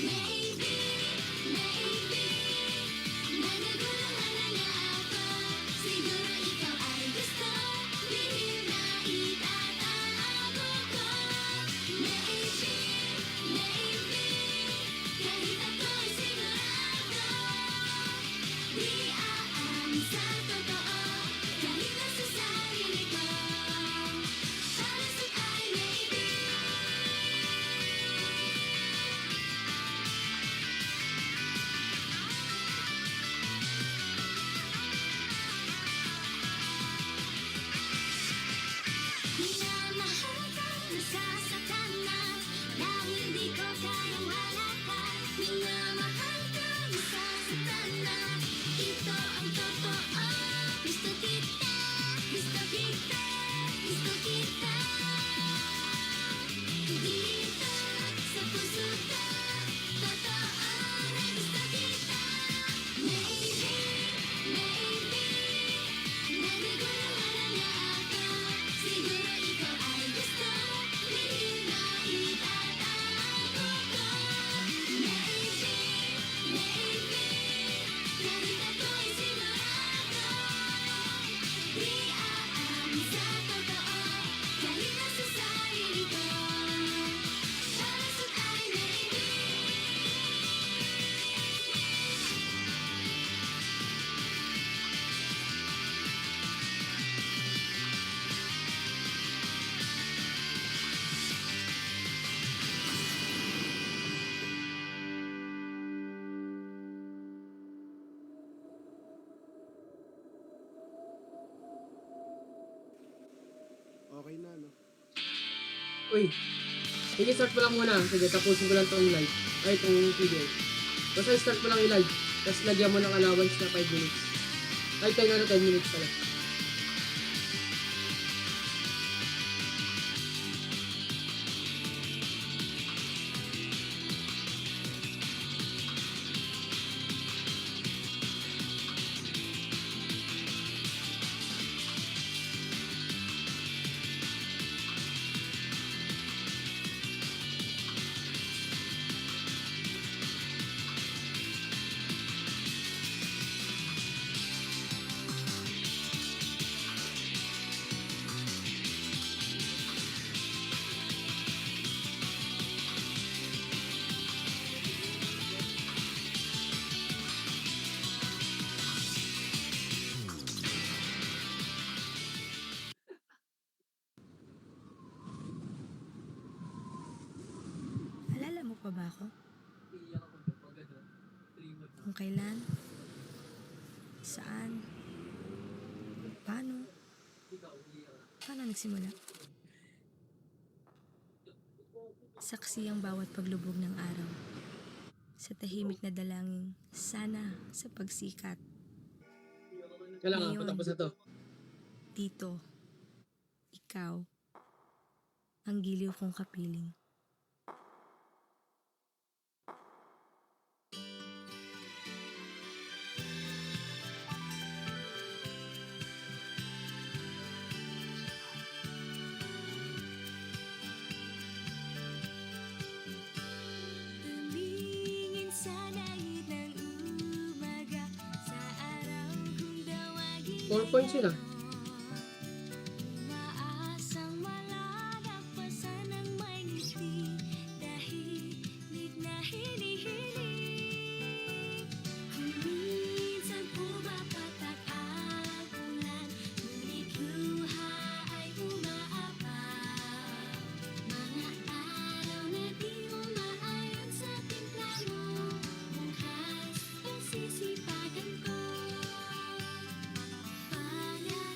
Maybe, maybe naguguluhan na nga ako. Siguro ikaw ay gusto lihim na itatago ko. Maybe, maybe kahit ako'y sigurado di aamin sa totoo kahit nasa sarili ko. Palusot ay maybe. Minamahal ka, nasasaktan na dahil di ko kayang wala ka. Minamahal ka, nasasaktan na ito ang totoo. Gusto kita, gusto kita, gusto kita. Dito sa puso ko, totoo na gusto kita. Maybe, maybe naguguluhan na nga ako. Siguro ikaw ay gusto lihim na itatago ko. Maybe, maybe kahit ako'y sigurado di aamin sa totoo kahit nasa sarili ko. Palusot ay maybe. Okay na, no? Uy, sige, start mo lang muna. Sige, tapusin ko lang itong live. Ay, itong video. Basta start mo lang i-live. Tapos lagyan mo ng allowance na 5 minutes. Ay, 10 minutes pala. Alala mo pa ba ako? Kung kailan? Saan? Paano? Paano nagsimula? Saksi ang bawat paglubog ng araw. Sa tahimik na dalangin, sana sa pagsikat. Kailangan, Ngayon. patapos na to. Dito, ikaw, ang giliw kong kapiling. Tumingin sa langit ng umaga sa araw kung dawagin 4 points yun ah. umaasang malalagpasan ng may ngiti dahilig na hinihiling. Kung minsan pumapatak ang ulan, ngunit luha ay umaabang. Mga araw na di mo maayon sa timpla mo, bukas pagsisipagan ko. Pangarap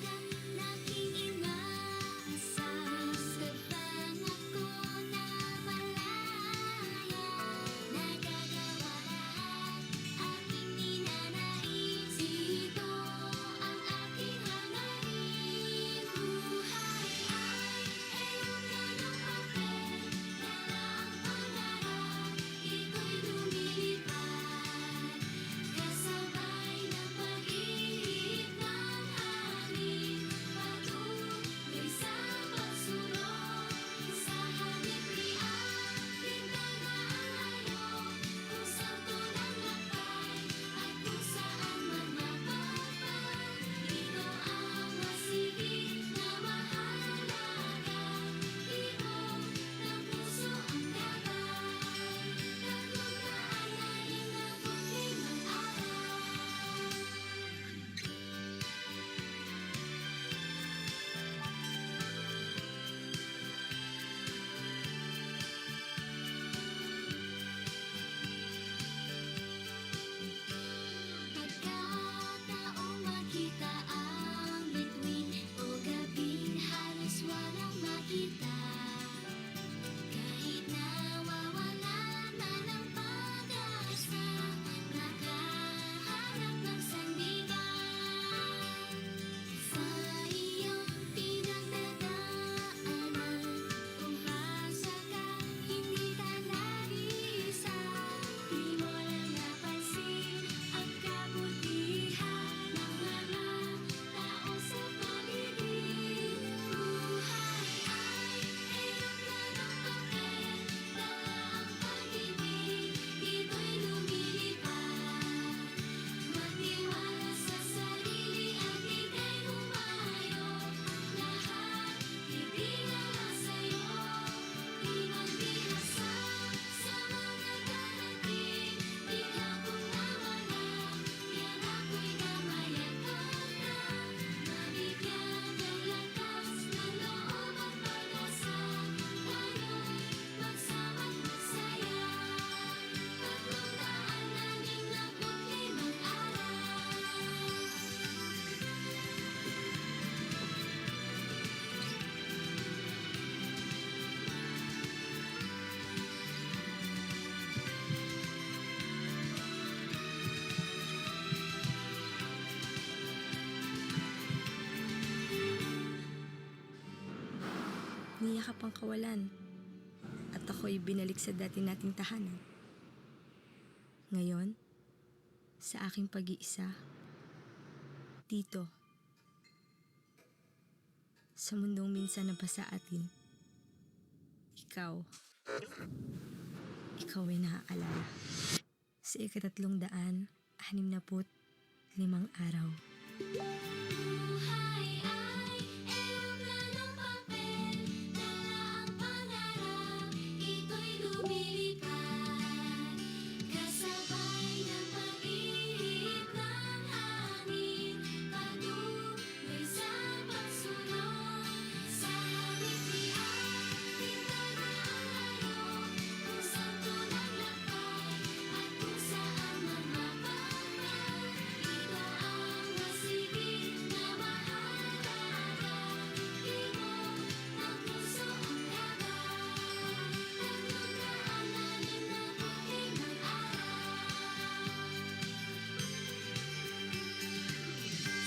niyakap ang kawalan at ako'y binalik sa dati nating tahanan. Ngayon, sa aking pag-iisa, dito, sa mundong minsan na sa atin, ikaw ay naaalala. Sa 365 araw. Buhay ay iyong lalong papel, dala ang pangarap, ito'y lumilipad. Kasabay ng pag-ihip ng hangin, patuloy sa pagsunod. Sa ngiti at tintag na alaro, kung saan tunang lakbay, at kung saan man mapagpag. Ito ang masigit na mahalaga, ibon ng puso ang labay, 366 na puting ng araw.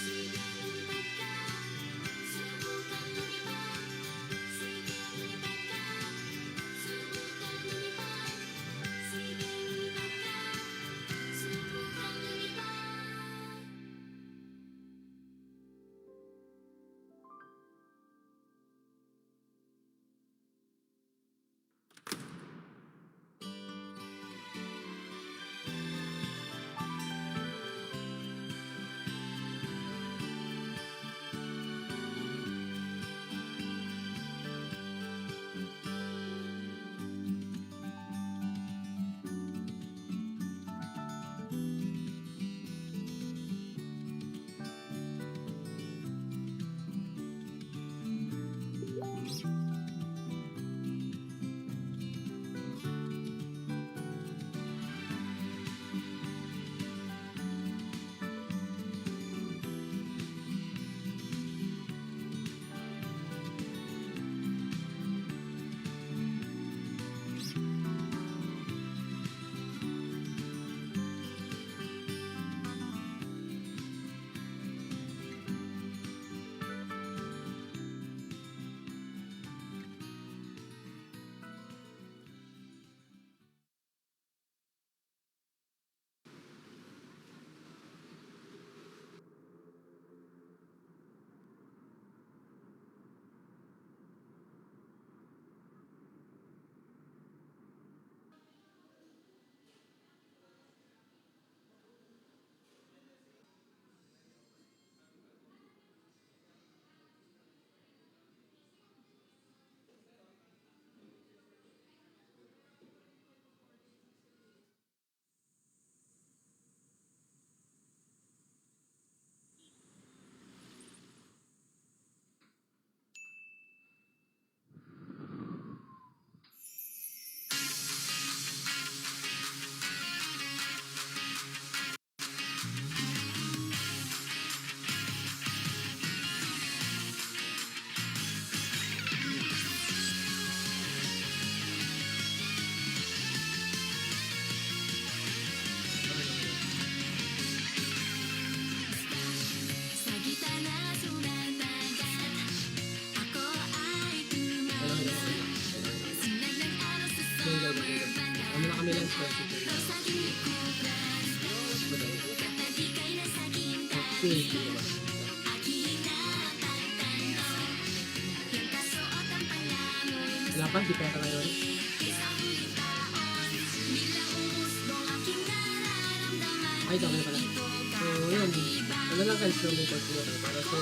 Sige lumipad ka, subukan lumipad. Sige lumipad ka, subukan lumipad. Sige lumipad ka, subukan lumipad. Sa gitna sumatagat, ako ay tumawag. Sinag ng araw sa summer banana. Ano na kami lang special. Ikaw sa aking likuran, katabikay na sa aking Feel tabi. ko ba? Aking napagtanto, yung kasuotan pa lamang Wala pa, di pera ngayon. kaysa huling taon. Bilang umusbong aking nararamdaman, Ay, dami na pala. So, yun. Ano lang kayo slow motor siguro para sa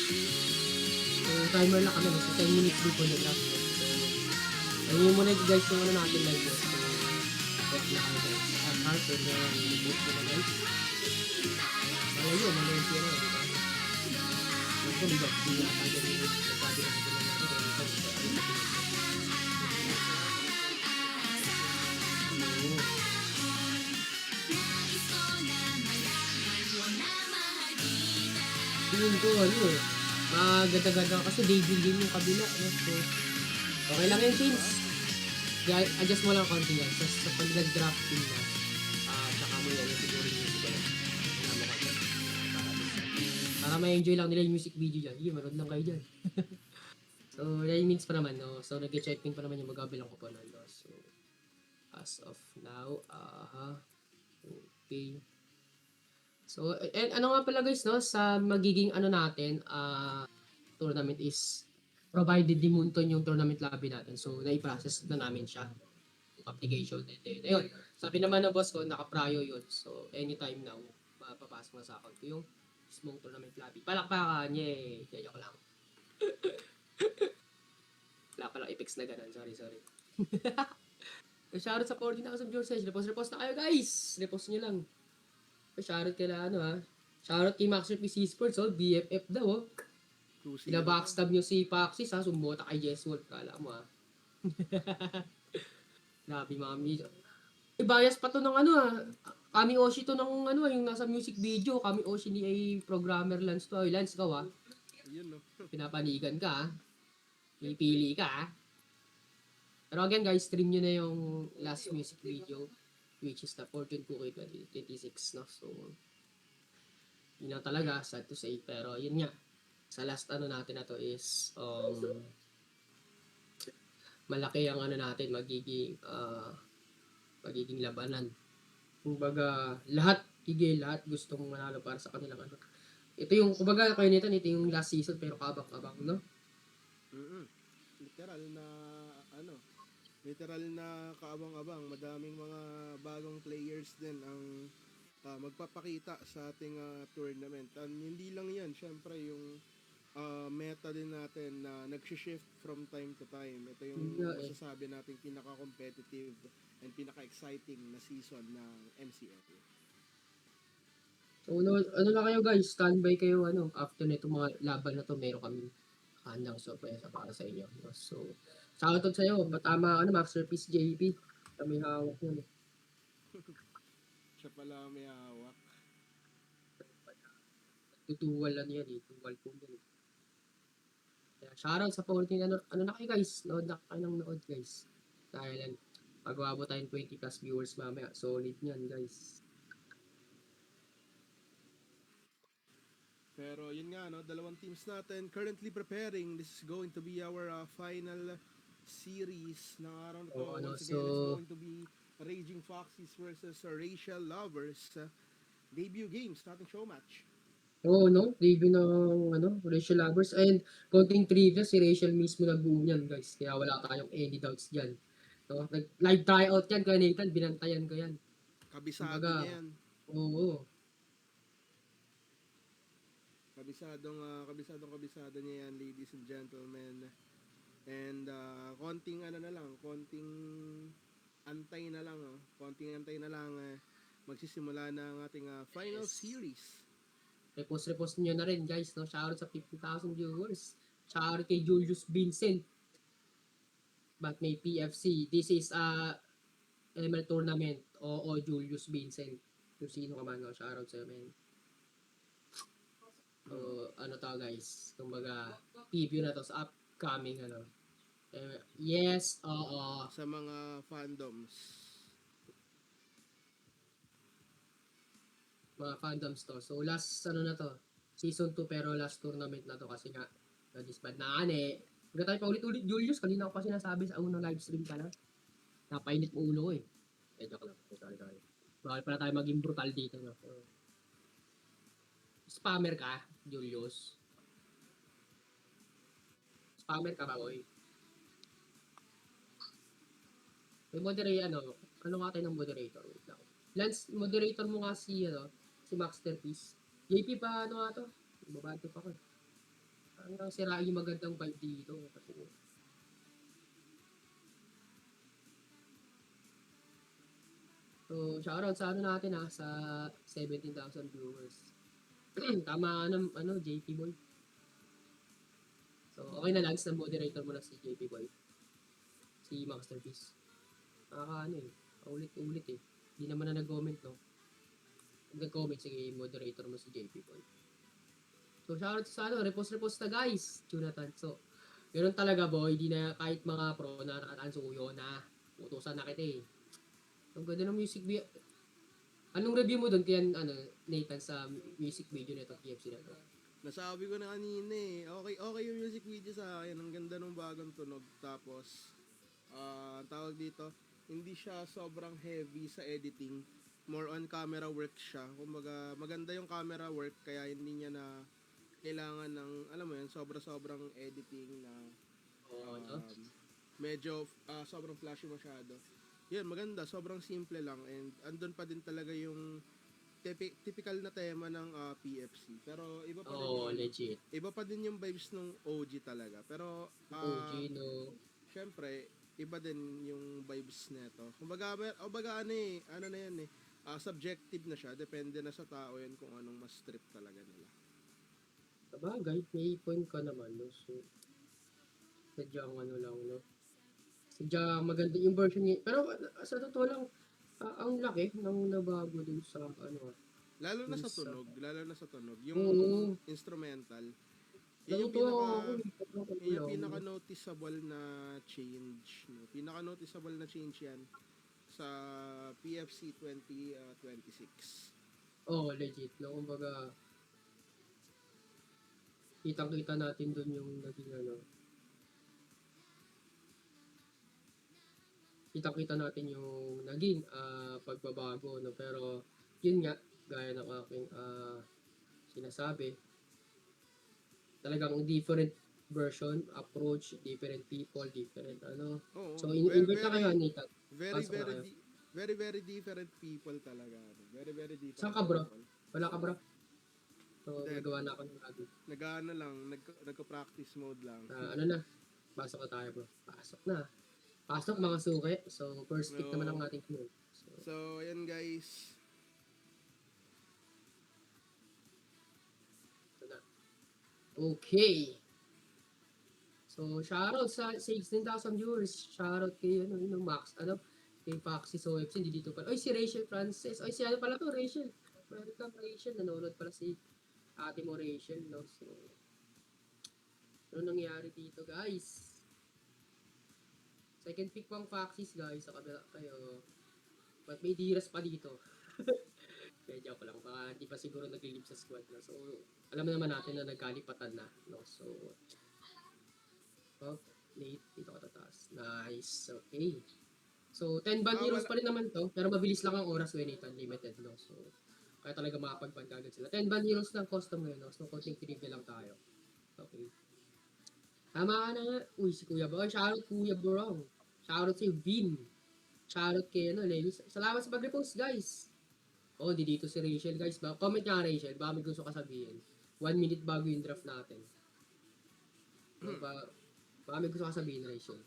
So, timer na kami. So, 10 minutes din po na lang. So, ayun muna guys yung ano natin live yun. So, check na kayo guys. At Harper na reboot ko na guys. Malay yun, malay yun siya na. So, di ba? Di na tayo din yung nagsabi na ito na natin. Oo. Tingin ko ano eh. Maganda-ganda kasi dating game yung kabila. No? So, okay lang yung teams. Adjust mo lang konti yan. Sa pag nag-drafting na, tsaka mo yan yung siguro yung iba lang. Para ma-enjoy lang nila yung music video dyan. Sige, manood lang kayo dyan. So, 9 minutes pa naman, no? So, nag-checking pa naman yung magabilang ko pa nun, no? So, as of now, okay. So, and ano nga pala guys, no? Sa magiging ano natin, tournament is provided di Munton yung tournament lobby natin. So, na-process na namin siya. Yung application. And then, ayun. Sabi naman ng boss ko, naka-prio yun. So, anytime now, papasok na sa account ko yung mismong tournament lobby. Palakpakan, yay! Joke lang. Wala palang effects na ganun. Sorry. Shoutout sa 14,000 viewers. Repost na kayo guys! Repost nyo lang. Shoutout kila shoutout kay Maxer PC Sports, BFF daw, 2-0. Backstab nyo si Paxis, sumota kay Jess Wolf, kala mo, Grabe, mami. Bias pa to ng Kami Oshi to ng yung nasa music video. Kami Oshi ni ay programmer Lance to. Ay, Lance ka, Yun, no? Pinapanigan ka, Pipili ka, Pero again, guys, stream nyo na yung last music video, which is the Fortune Cookie 2026, no? So, yun lang talaga, sad to say. Pero, yun nga, sa last natin na to is, malaki ang natin, magiging labanan. Kumbaga, lahat gustong manalo para sa kanilang Ito yung, kumbaga, kayo nito yung last season, pero kabang-kabang, no? Literal na kaabang-abang. Madaming mga bagong players din ang magpapakita sa ating tournament. And hindi lang yan, syempre yung meta din natin na nag-shift from time to time. Ito yung masasabi natin pinaka-competitive and pinaka-exciting na season ng MCL. So, ano na kayo guys, standby kayo after nito mga laban na to, meron kami handang surprise para sa inyo. So, shoutout sa iyo, matama Masterpiece JP. Kami hawak yun. Siya pala may hawak. Tutuwal lang yan tuwal ko yan Kaya shoutout sa 14, ano na kayo guys, nood na kayo ng nood guys. Dahil magwabo tayong 20 plus viewers mamaya, solid yan guys. Pero yun nga, dalawang teams natin currently preparing. This is going to be our final series ng araw na to. Once again, it's going to be Raging Foxes versus Racial Lovers. Debut games, nating show match. Debut ng Racial Lovers. And konting trivia, si Racial mismo nagbuo niyan guys. Kaya wala tayong any doubts dyan. Live tryout yan, kaya Nathan, binantayan ko yan. Kabisado niya yan. Oo. Kabisado niya yan, ladies and gentlemen. And konting antay na lang, magsisimula na ang ating final series. Repost nyo na rin guys, shoutout sa 50,000 viewers. Shoutout kay Julius Vincent. But may PFC. This is ML tournament. Oo, Julius Vincent. Kung sino ka man, shoutout sa'yo, man. So, guys, kumbaga, preview na to sa upcoming, yes, oo. Sa mga fandoms. Mga fandoms to. So, last, na to, season 2, pero last tournament na to kasi nga, na-disband na Huwag tayo pa ulit-ulit, Julius. Kanina ko pa sinasabi sa unang live stream ka na. Napainit mo ulo ko joke lang. Sorry. Bakit pala tayo maging brutal dito, no? Spammer ka, Julius? Spammer ka ba, boy? May moderator, ano nga tayo ng moderator? Wait lang. Lance, moderator mo nga si Masterpiece. JP pa, nga to? Babato pa ko. Parang sirain yung magandang vibe dito. Kasi, so, shoutout sa natin sa 17,000 viewers. Tama JP Boy. So, okay na lang, sa moderator mo na si JP Boy. Si Masterpiece. Ulit-ulit Hindi naman na nag-comment, no? Nag-comment, sige, moderator mo si JP Boy. So, shoutout sa repost na guys, Jonathan. So, ganoon talaga boy, di na kahit mga pro na nakatansuyo na, utusan na kita Ang ganda ng music video. Anong review mo doon kaya Nathan sa music video nito TFC na to? Nasabi ko na kanina eh. Okay yung music video sa akin. Ang ganda ng bagong tunog. Tapos, ang tawag dito, hindi siya sobrang heavy sa editing. More on camera work siya. Kumbaga, maganda yung camera work kaya hindi niya na kailangan ng, alam mo yun, sobrang editing na Oo, no? medyo sobrang flashy masyado. Yun, maganda. Sobrang simple lang. And andun pa din talaga yung typical na tema ng PFC. Pero iba pa din Oo, yung, legit. iba pa din yung vibes ng OG talaga. Pero, OG, no? syempre, iba din yung vibes nito. Kumbaga ano na yan eh, subjective na siya, depende na sa tao yan kung anong mas trip talaga nila. Sabagay, may point ka naman, no? So, sadyang ano lang, no? Sadyang maganda yung version niya. Pero sa totoo lang, ang laki ng nabago dun sa ano. Lalo na sa Yes, tunog, yung Oo. instrumental. Yun yung Natutuwa ako. yun yung pinaka-noticeable na change. No? Pinaka-noticeable na change yan sa PFC 2026. Oo, legit. No? Kumbaga, kitang-kita natin dun yung naging ano. Kitang-kita natin yung naging pagbabago. No? Pero, yun nga, gaya ng aking sinasabi, talagang different version, approach, different people, different ano. Oo, So, invite na kayo, Anita. very Pasok na kayo. very different people talaga. Very different Saan ka, bro? people. Wala ka, bro? So, Hindi. nagawa na ako ng lagi. Nag-ano lang, nagko-practice mode lang. Ano na? Pasok na tayo, bro. Pasok na. Pasok, mga suki. So, first pick No. naman ang ating crew. So, ayan guys. Ito na. Okay. So, shoutout sa 16,000 viewers. Shoutout kay, Max, kay Foxy OFC, hindi dito pala. Oy, si Rachel Francis. Oy, si ano pala to, Rachel. Welcome, Rachel. Nanonood pala si ate mo, Rachel, no? So, ano nangyari dito, guys? Second pick pang Foxys, guys. Sa kabila kayo. But may Diras pa dito. Kaya joke lang. Baka hindi pa siguro nag-leave sa squad na. So, alam naman natin na nagkalipatan na. No? So, late. Dito ka tataas. Nice. Okay. So, 10 band heroes pa rin naman to. Pero mabilis lang ang oras when it unlimited. No? So, kaya talaga makapag-band agad sila. 10 band heroes ng custom ngayon. No? So, konting trivia lang tayo. Okay. Tama ka na nga. Uy, si Kuya Bro. Shoutout Kuya Bro. Shoutout si Vin. Shoutout kay Lenny. Salamat sa pag-repost, guys. Oh, di dito si Rachel, guys. Comment nga, Rachel. Baka may gusto ka sabihin. 1 minute bago yung draft natin. Baka may gusto ka sabihin, Rachel.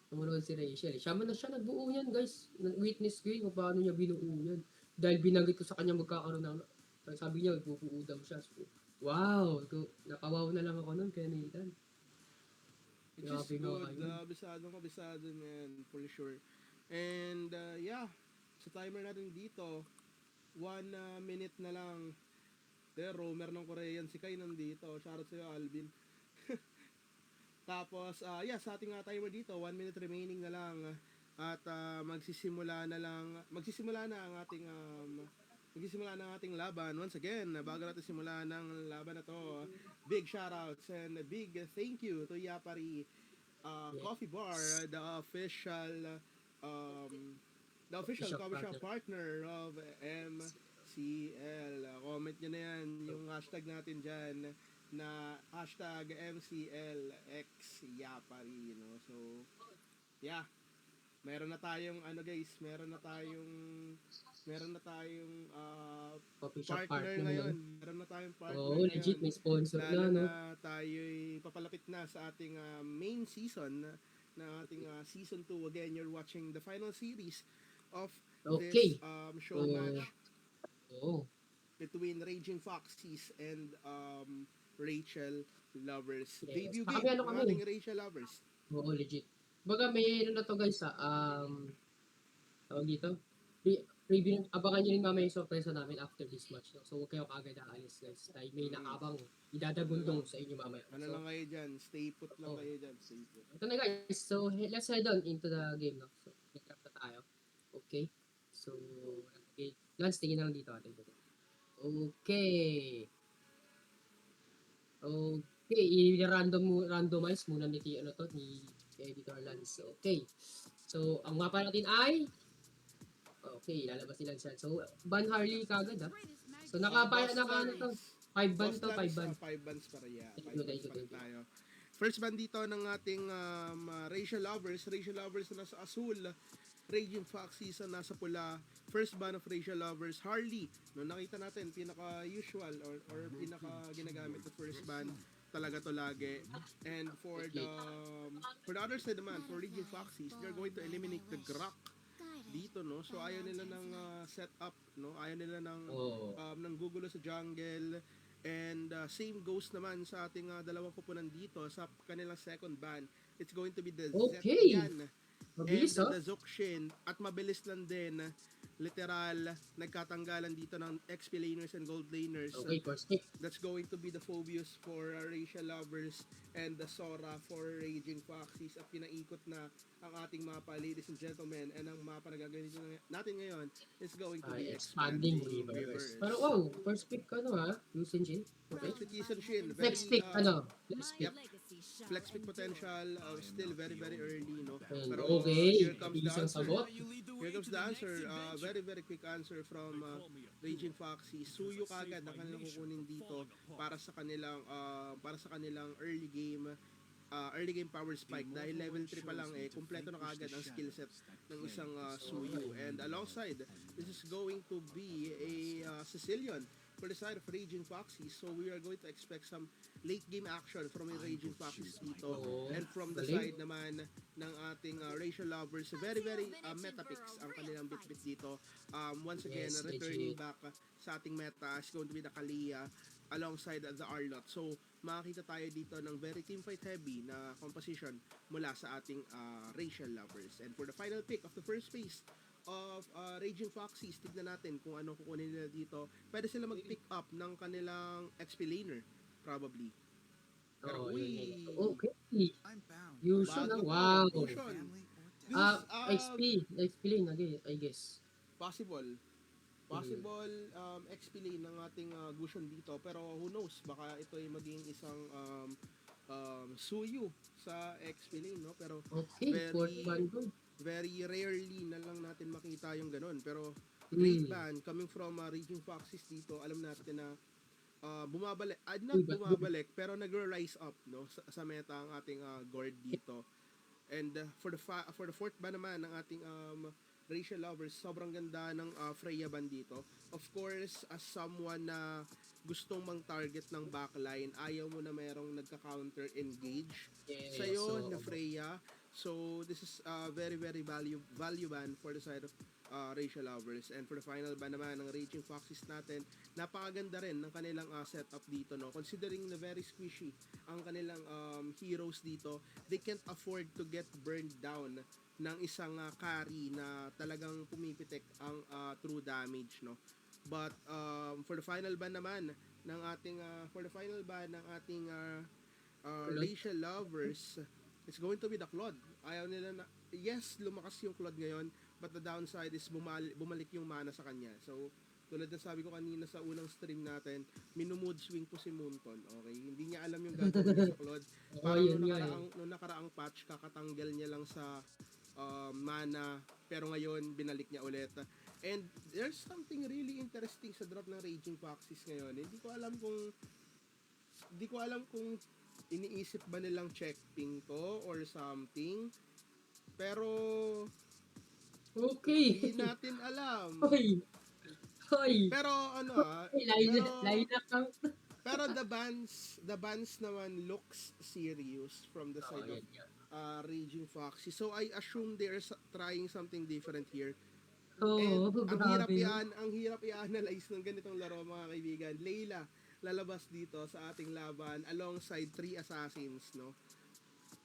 Tumunod si Rachel. Siya nagbuo yan, guys. Witness ko yun kung paano niya binuo yan. Dahil binanggit ko sa kanya magkakaroon ng... Sabi niya, magbubuo daw siya. So, wow! Napawaw na lang ako nun kay Nathan. Which is good. Kabisado na yan, for sure. And, yeah. Sa timer natin dito, 1 minute na lang. Roamer ng Korean. Si Kai nandito. Shoutout sa'yo, Alvin. Tapos, sa ating timer dito, 1 minute remaining na lang. At magsisimula na ang ating laban. Once again, bago natin simulan ng laban na to, big shoutouts and a big thank you to Yapari Coffee Bar, the official coffee shop partner of MCL. Comment nyo na yan, yung hashtag natin dyan, na hashtag MCLX Yapari, no? So, yeah. Meron na tayong partner ngayon. Meron na tayong partner ngayon. Legit, may sponsor na, no? Tayo'y papalapit na sa ating main season na ating season 2. Again, you're watching the final series of this show match between Raging Foxys and Rachel Lovers. Yes. Debut game ng ating Rachel Lovers. Oo, legit. Baga may na to, guys, tawag dito, review, abangan nyo rin mamaya yung surprise namin after this match. No? So, huwag kayo kaagad aalis, guys. Dahil may nakabang idadagundong sa inyo mamaya. Lang kayo dyan, stay put lang kayo dyan, stay put. Ito na, guys. So, let's head on into the game. No? So, pick-up na tayo. Okay. So, okay. Lance, tingin na lang dito atin. Okay. Okay, randomize muna ni Editor Lance. Okay. So, ang mapa natin ay okay, lalabas nilang siya. So, ban Harley kagad So, ano to? 5 ban Boss to, 5 Lance, ban. 5 bands para yeah. Thank 5 you, bands thank you, pa rin thank you. tayo. First band dito ng ating Racial Lovers na nasa Azul, Raging Foxes na nasa pula. First band of Racial Lovers, Harley. No, nakita natin, pinaka-usual or pinaka-ginagamit na first band talaga to lagi. And for the other side naman, for Raging Foxes, they're going to eliminate the Grok dito, no? So ayaw nila ng setup, no? Ayaw nila ng gugulo sa jungle. And same goes naman sa ating dalawang kupunan dito sa kanilang second ban. It's going to be the Okay. Zetian Mabilis, and the Zokshin. At mabilis lang din, literal, nagkatanggalan dito ng XP laners and gold laners. Okay, first pick. That's going to be the Phobius for Racial Lovers and the Sora for Raging Foxes. At pinaikot na ang ating mapa, ladies and gentlemen. And ang mapa na gagawin natin ngayon is going to be Expanding Reverse. Pero first pick Yusin-Jin. Okay. Execution Shin, Next pick, Let's pick. flex pick potential, still very very early, no? And Pero okay, here comes the isang answer. sagot. Here comes the answer. Very very quick answer from Raging Foxy. Suyo kagad ang kanilang kukunin dito para sa kanilang early game power spike dahil level 3 pa lang kumpleto na kagad ang skill set ng isang Suyu. And alongside, this is going to be a Sicilian for the side of Raging Foxy. So we are going to expect some late game action from a Raging Foxy dito. And from the side naman ng ating Racial Lovers, very very meta picks ang kanilang bit-bit dito. Once again, returning back sa ating meta is going to be the Kalia alongside the Arlot. So makakita tayo dito ng very teamfight heavy na composition mula sa ating Racial Lovers. And for the final pick of the first phase of Raging Foxes, tignan natin kung ano kukunin nila dito. Pwede sila mag-pick up ng kanilang XP laner, probably. Pero Okay. Yusun wow. XP lane I guess. Possible XP lane ng ating Gusion dito, pero who knows, baka ito ay maging isang Suyu sa XP lane, no? Pero Okay, very rarely na lang natin makita yung ganun. Pero great ban coming from Raging Foxes dito. Alam natin na bumabalik, pero nagre-rise up, no, sa meta ang ating Gord dito. And for the fourth ban naman ng ating Racial Lovers, sobrang ganda ng Freya ban dito. Of course, as someone na gustong mang-target ng backline, ayaw mo na merong nagka-counter engage sa'yo na Freya. So this is very very value ban for the side of Racial Lovers. And for the final ban naman ng Raging Foxes natin, napakaganda rin ng kanilang setup dito, no? Considering na very squishy ang kanilang heroes dito, they can't afford to get burned down ng isang carry na talagang pumipitik ang true damage, no? But for the final ban naman ng ating Racial Lovers, it's going to be the Claude. Ayaw nila na, yes, lumakas yung Claude ngayon, but the downside is bumalik yung mana sa kanya. So, tulad na sabi ko kanina sa unang stream natin, minu-mood swing po si Moonton. Okay? Hindi niya alam yung gagawin niya sa Claude. Parang nung nakaraang patch, kakatanggal niya lang sa mana, pero ngayon, binalik niya ulit. And there's something really interesting sa drop ng Raging Foxes ngayon. Hindi ko alam kung iniisip ba nilang check ping to or something. Pero okay, hindi natin alam. Hoy. Pero pero the bans naman looks serious from the side of Raging Foxy. So I assume they're trying something different here. And ang hirap i-analyze ng ganitong laro, mga kaibigan. Layla lalabas dito sa ating laban alongside 3 assassins, no?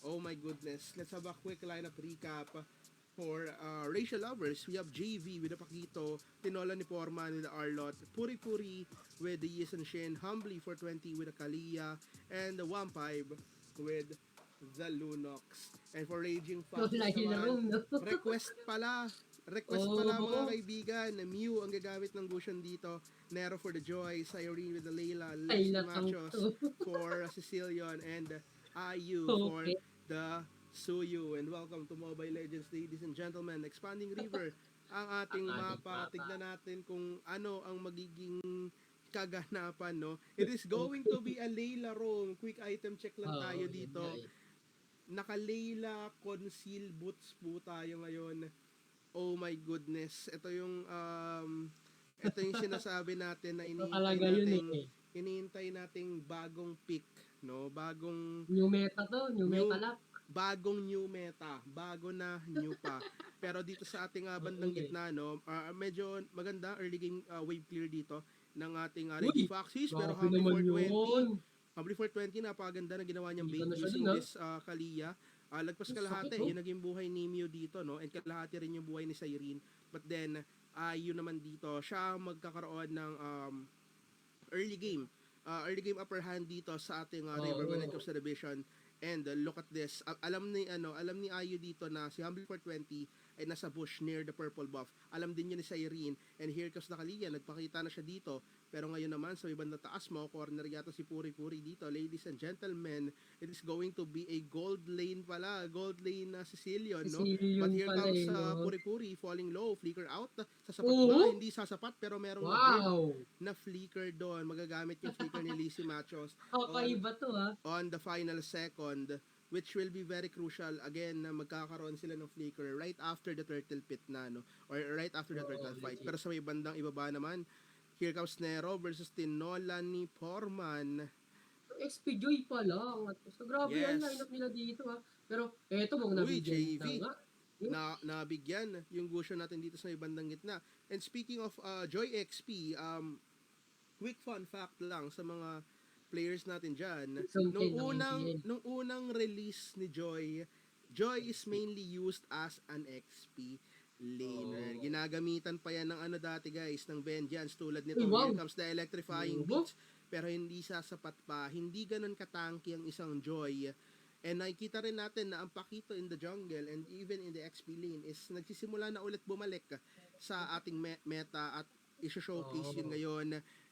Oh my goodness. Let's have a quick lineup recap for Racial Lovers. We have JV with the Pakito, Tinola ni Porma with the Arlot, Puri Puri with the Yisan Shin, Humbly for 20 with the Kalia, and the Wampib with the Lunox. And for Raging Foxes naman, request Request pala mga Oh, kaibigan, Mew ang gagamit ng Gusion dito, Nero for the Joy, Cyrene with the Layla, ay Leslie latang Machos to. for Sicilian, and Ayu for Okay. the Suyu. And welcome to Mobile Legends, ladies and gentlemen. Expanding River, ang Ang ating ating mapa. mapa. Tignan natin kung ano ang magiging kaganapan, no? It is going to be a Layla roam. Quick item check lang tayo Oo, yun dito. nga eh. Naka-Layla Conceal Boots po tayo ngayon. Oh my goodness. Ito yung sinasabi natin na Ito talaga yun eh. iniintay nating bagong pick, no? New meta to, new New meta lap. bagong new meta, bago na new pa. Pero dito sa ating bandang Okay. gitna, no, medyo maganda early game wave clear dito ng ating Uy, Reggie Foxes, pero grabe naman yun. Humbly 420, napakaganda na ginawa niyang Hindi bait ka na siya using din, ha? this Kalia. Lagpas Ang kalahati, sakit, oh. yung naging buhay ni Mew dito, no? And kalahati rin yung buhay ni Cyrene. But then, yun naman dito, siya magkakaroon ng early game. Early game upper hand dito sa ating River when it comes to the division. And look at this. Alam ni Ayu dito na si Humble 420 ay nasa bush near the purple buff. Alam din niya ni Cyrene. And here comes na Kalia. Nagpakita na siya dito. Pero ngayon naman sa ibang taas mo, corner yata si Puri Puri dito. Ladies and gentlemen, it is going to be a gold lane pala. Gold lane na Sicilian, no? Sicilian But here pala comes eh, no? Puri Puri falling low. Flicker out. Sasapat Oo. ba? Hindi sasapat pero merong na-burn Wow! na flicker doon. Magagamit yung flicker ni Lizzie Machos Kakaiba to ha. on the final second, which will be very crucial again na magkakaroon sila ng flicker right after the turtle pit na, no? Or right after the turtle fight. legit. Pero sa may bandang ibaba naman, here comes Nero versus Tinola ni Porman. XP Joy pa lang. So, grabe Yes. ang lineup nila dito ha. Pero eto mong Uy, nabigyan JV. na nga. Nabigyan yung Gusion natin dito sa may bandang gitna. And speaking of Joy XP, quick fun fact lang sa mga players natin dyan. Something ng Nung unang release ni Joy is mainly used as an XP laner. Oh. Ginagamitan pa yan ng dati guys, ng Vengeance tulad nito. Uy, wow. Here comes the electrifying Wow. beats. Pero hindi sasapat pa. Hindi ganun katanky ang isang Joy. And nakikita rin natin na ang Pakito in the jungle and even in the XP lane is nagsisimula na ulit bumalik sa ating meta at i-showcase yun ngayon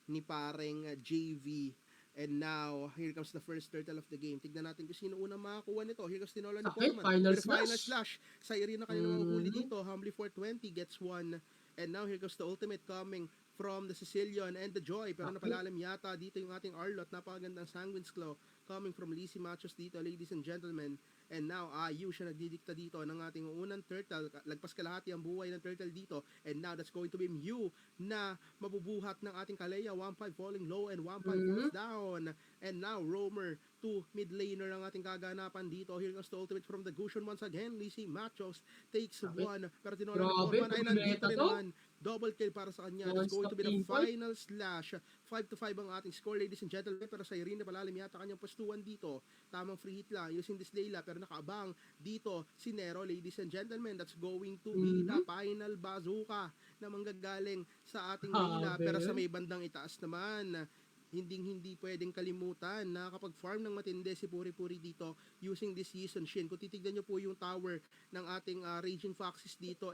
ni pareng JV. And now, here comes the first turtle of the game. Tignan natin kung sino unang makakuha nito. Here comes Tinola ni Sakit, Portman. final With the final slash. slash. Cyrene na kanina mahuhuli dito. Humbly 420 gets one. And now, here comes the ultimate coming from the Sicilian and the Joy. Pero Sakit. napalalim yata dito yung ating Arlot. Napakagandang Sanguine's Claw coming from Lizzie Machos dito, ladies and gentlemen. And now, Ayu siya nagdidikta dito ng ating unang turtle. Lagpas kalahati ang buhay ng turtle dito. And now, that's going to be Mew na mabubuhat ng ating Kaleya. 1-5 falling low and 1-5 falls down. And now, Roamer to mid laner ang ating kaganapan dito. Here comes the ultimate from the Gusion once again. Lizzie Machos takes one. Pero Tinola ni Grabe, Portman ay nandito meta rin to. naman. Double kill para sa kanya. That's going to be the Non-stop team fight. final slash. 5-5 ang ating score, ladies and gentlemen. Pero sa Irene na palalim yata kanyang pastuan dito. Tamang free hit lang using this Layla. Pero nakaabang dito si Nero, ladies and gentlemen. That's going to be the final bazooka na manggagaling sa ating Layla. Grabe. Pero sa may bandang itaas naman, hindi pwedeng kalimutan na kapag farm ng matindi si Puri Puri dito using this Season Shin. Kung titignan nyo po yung tower ng ating Raging Foxes dito,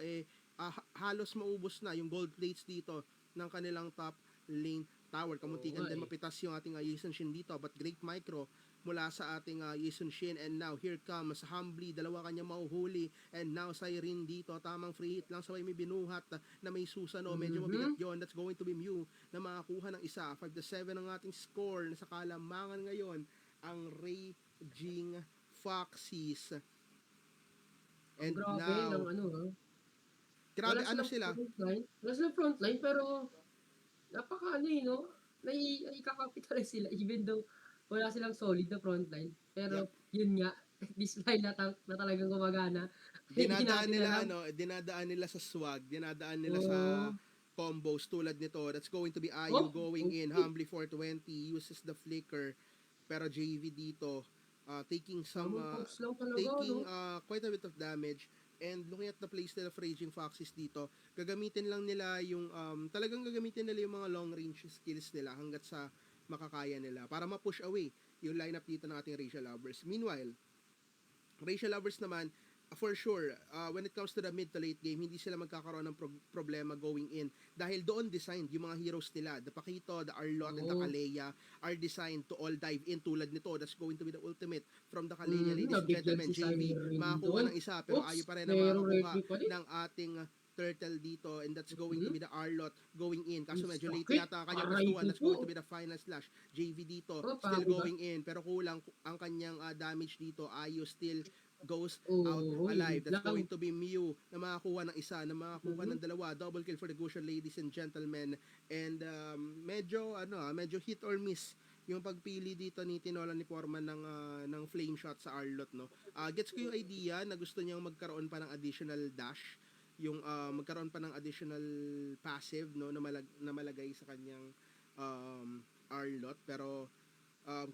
halos maubos na yung gold plates dito ng kanilang top lane tower. Kamuntikan din mapitas yung ating Season Shin dito, but great micro mula sa ating Season Shin. And now here comes Humbly, dalawa kanya mahuhuli. And now Cyrene dito, tamang free hit lang sabay may binuhat na may susano, medyo mabigat yon. That's going to be Mew na makakuha ng isa. 5-7 ang ating score. Nasa kalamangan ngayon ang Raging Foxes. And Grabe now, ng ano ha. grabe Wala silang frontline. Wala silang frontline pero napaka ano no? Naikakapitalize sila even though wala silang solid na frontline. Pero yun nga, this line na talagang gumagana. dinadaan nila sa swag, dinadaan nila sa combos tulad nito. That's going to be Ayu going in. Humbly 420 uses the flicker. Pero JV dito taking quite a bit of damage. And looking at the playstyle of Raging Foxes dito, gagamitin lang nila yung talagang gagamitin nila yung mga long range skills nila hanggat sa makakaya nila para ma-push away yung lineup dito ng ating Racial Lovers. Meanwhile, Racial Lovers naman, for sure, when it comes to the mid to late game, hindi sila magkakaroon ng problema going in. Dahil doon designed yung mga heroes nila. The Pakito, the Arlot, and the Oo. Kaleya are designed to all dive in tulad nito. That's going to be the ultimate from the Kaleya, ladies and Nabigyan gentlemen. si JV, Siren makakuha doon. ng isa, pero Oops, ayaw pa rin na pero makakuha ready pa rin. ng ating turtle dito, and that's going to be the Arlot going in. Kaso medyo late Sakit. yata ang kanyang Aray gustuhan. ko That's going po. to be the final slash. JV dito, Oh, still pagod ba? going in, pero kulang ang kanyang damage dito. Ayo still goes Oo, out alive. That's lang. going to be Mew na makakuha ng isa, na makakuha ng Mhm. dalawa. Double kill for the Gusion, ladies and gentlemen. And medyo hit or miss yung pagpili dito ni Tinola ni Foreman ng flame shot sa Arlot, no. Gets ko yung idea na gusto niyang magkaroon pa ng additional dash, yung magkaroon pa ng additional passive, no, na malagay sa kanyang Arlot, pero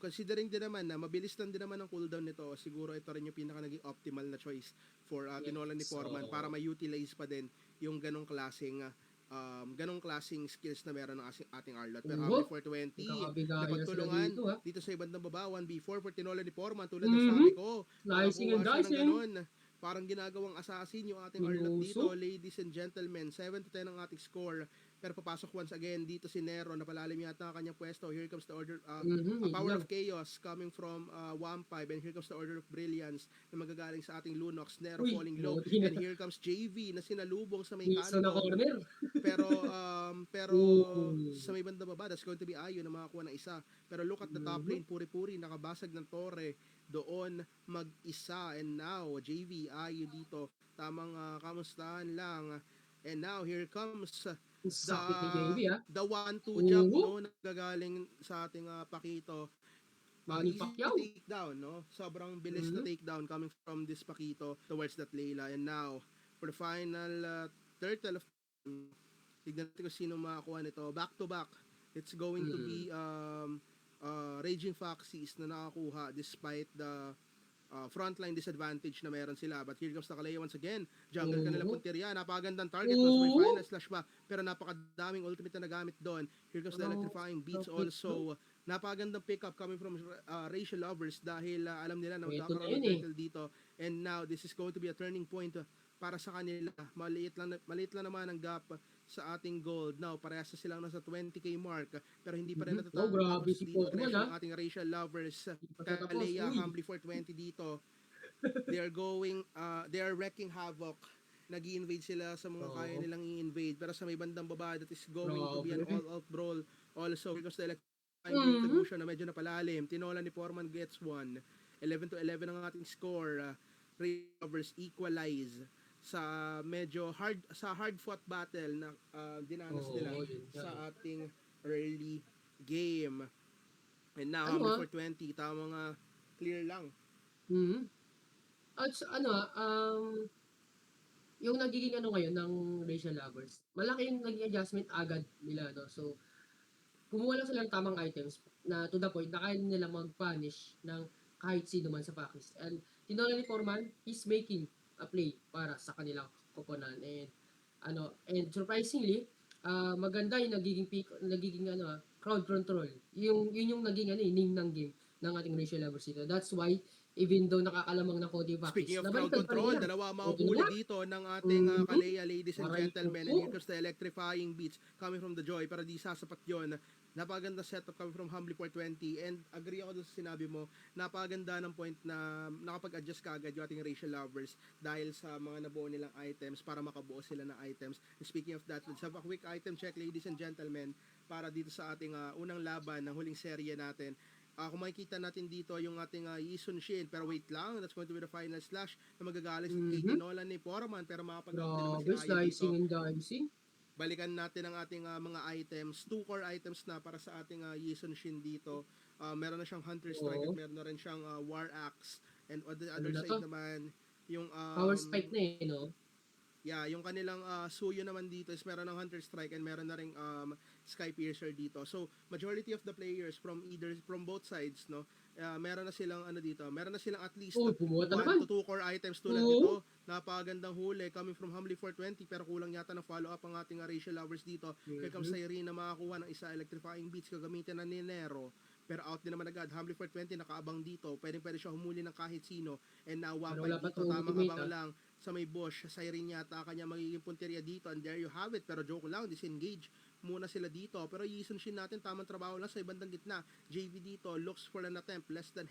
considering din naman na mabilis lang din naman ang cooldown nito, siguro ito rin yung pinaka naging optimal na choice for Tinola ni Foreman para ma-utilize pa din yung ganong klaseng skills na meron ng ating Arlot. Pero Oo. 420 Nagkakabigayan na na sila pagtulungan dito, ha? dito sa ibang baba, 1v4 for Tinola ni Foreman, tulad ng Mhm. sabi ko, Slicing and nakakuha siya ng dicing. ganon. Parang ginagawang assassin yung ating Arlot dito, Minusok. ladies and gentlemen. 7-10 ang ating score. Pero papasok once again dito si Nero, napalalim yata ang kanyang pwesto. Here comes the order, a Power of Chaos coming from Wampy, and here comes the Order of Brilliance na magagaling sa ating Lunox. Nero Uy, falling low, naughty na. and here comes JV na sinalubong sa may Miso na kanto. corner. Pero Oo. sa may banda baba, that's going to be Ayo na makakuha ng isa. Pero look at the top lane, puri-puri, nakabasag ng torre doon mag-isa. And now, JV, Ayo dito, tamang kamustahan lang. And now, here comes Ang sakit ni JV, ha? the 1-2 jump, Oo. no, nagagaling sa ating Pakito. Manny Easy Pacquiao. takedown, no? Sobrang bilis na takedown coming from this Pakito towards that Layla. And now, for the final turtle of tignan natin kung sino makakuha nito. Back to back, it's going to be Raging Foxies na nakakuha despite the frontline disadvantage na meron sila. But here comes Nakaleya once again. Jungle ka nila punteriya. Napakagandang target. Nasa may final slash ba. Pero napakadaming ultimate na nagamit doon. Here comes the electrifying beats also. Napakagandang pickup coming from Racial Lovers dahil alam nila na magkakaroon ng turtle dito. And now, this is going to be a turning point para sa kanila. Maliit lang naman ang gap sa ating gold. Now, parehas na silang nasa 20k mark, pero hindi pa rin natatapos grabe si dito Pokemon, ang ating Racial Lovers. Kaleya, Humbly 420 dito. They are wrecking havoc. Nag-i-invade sila sa mga kaya nilang i-invade, pero sa may bandang baba, that is going to be an all-out brawl. Also, because the electrifying distribution na medyo napalalim. Tinola ni Foreman gets one. 11-11 ang ating score. Lovers equalize sa medyo hard fought battle na dinanas nila sa ating early game. And now, 420, tamang clear lang. At yung nagiging ngayon ng Racial Lovers, malaki yung naging adjustment agad nila, no? So, kumuha lang sila ng tamang items na to the point na kaya nila mag-punish ng kahit sino man sa Pakis. And Tinola ni Foreman, he's making a play para sa kanilang koponan. And surprisingly, maganda yung nagiging crowd control. Yun yung naging ning ng game ng ating Racial Lovers dito. That's why even though nakakalamang na Cody Pakis, Speaking of crowd control, dalawa mahuhuli dito ng ating Kaleya, ladies and gentlemen. And here comes the electrifying beats coming from the Joy, pero di sasapat yun. Napakaganda setup coming from Humbly 420, and agree ako doon sa sinabi mo, napakaganda ng point na nakapag-adjust ka agad yung ating Racial Lovers dahil sa mga nabuo nilang items para makabuo sila ng items. And speaking of that, let's have a quick item check, ladies and gentlemen, para dito sa ating unang laban ng huling serye natin. Kung makikita natin dito yung ating Yisun Shin, pero wait lang, that's going to be the final slash na magagaling kay Tinola ni Foreman, pero makapag-out din naman si Ayo dito. Slicing and dicing. Balikan natin ang ating mga items, 2 core items na para sa ating Yisun Shin dito. Meron na siyang Hunter Strike at meron na rin siyang War Axe, and on the other side naman yung Power Spike na no? Yeah, yung kanilang Suyo naman dito is meron ng Hunter Strike and meron na ring Sky Piercer dito. So, majority of the players from both sides, no, meron na silang dito, meron na silang at least 1 to 2 core items tulad nito. Napakagandang huli coming from Humbly 420, pero kulang yata ng follow-up ang ating Racial Lovers dito. Here comes Irene na makakuha ng isa electrifying beats, gagamitin na ni Nero. pero out din naman agad. Humbly 420 nakaabang dito, pwede siya humuli ng kahit sino, and now Pero 1-5 wala pa dito, tong tamang ultimate, abang lang sa may bush, siren yata kanya magiging punteriya dito, and there you have it, pero joke lang, disengage muna sila dito, pero Yison Shin natin, tamang trabaho lang sa ibandang gitna. JV dito, looks for an attempt, less than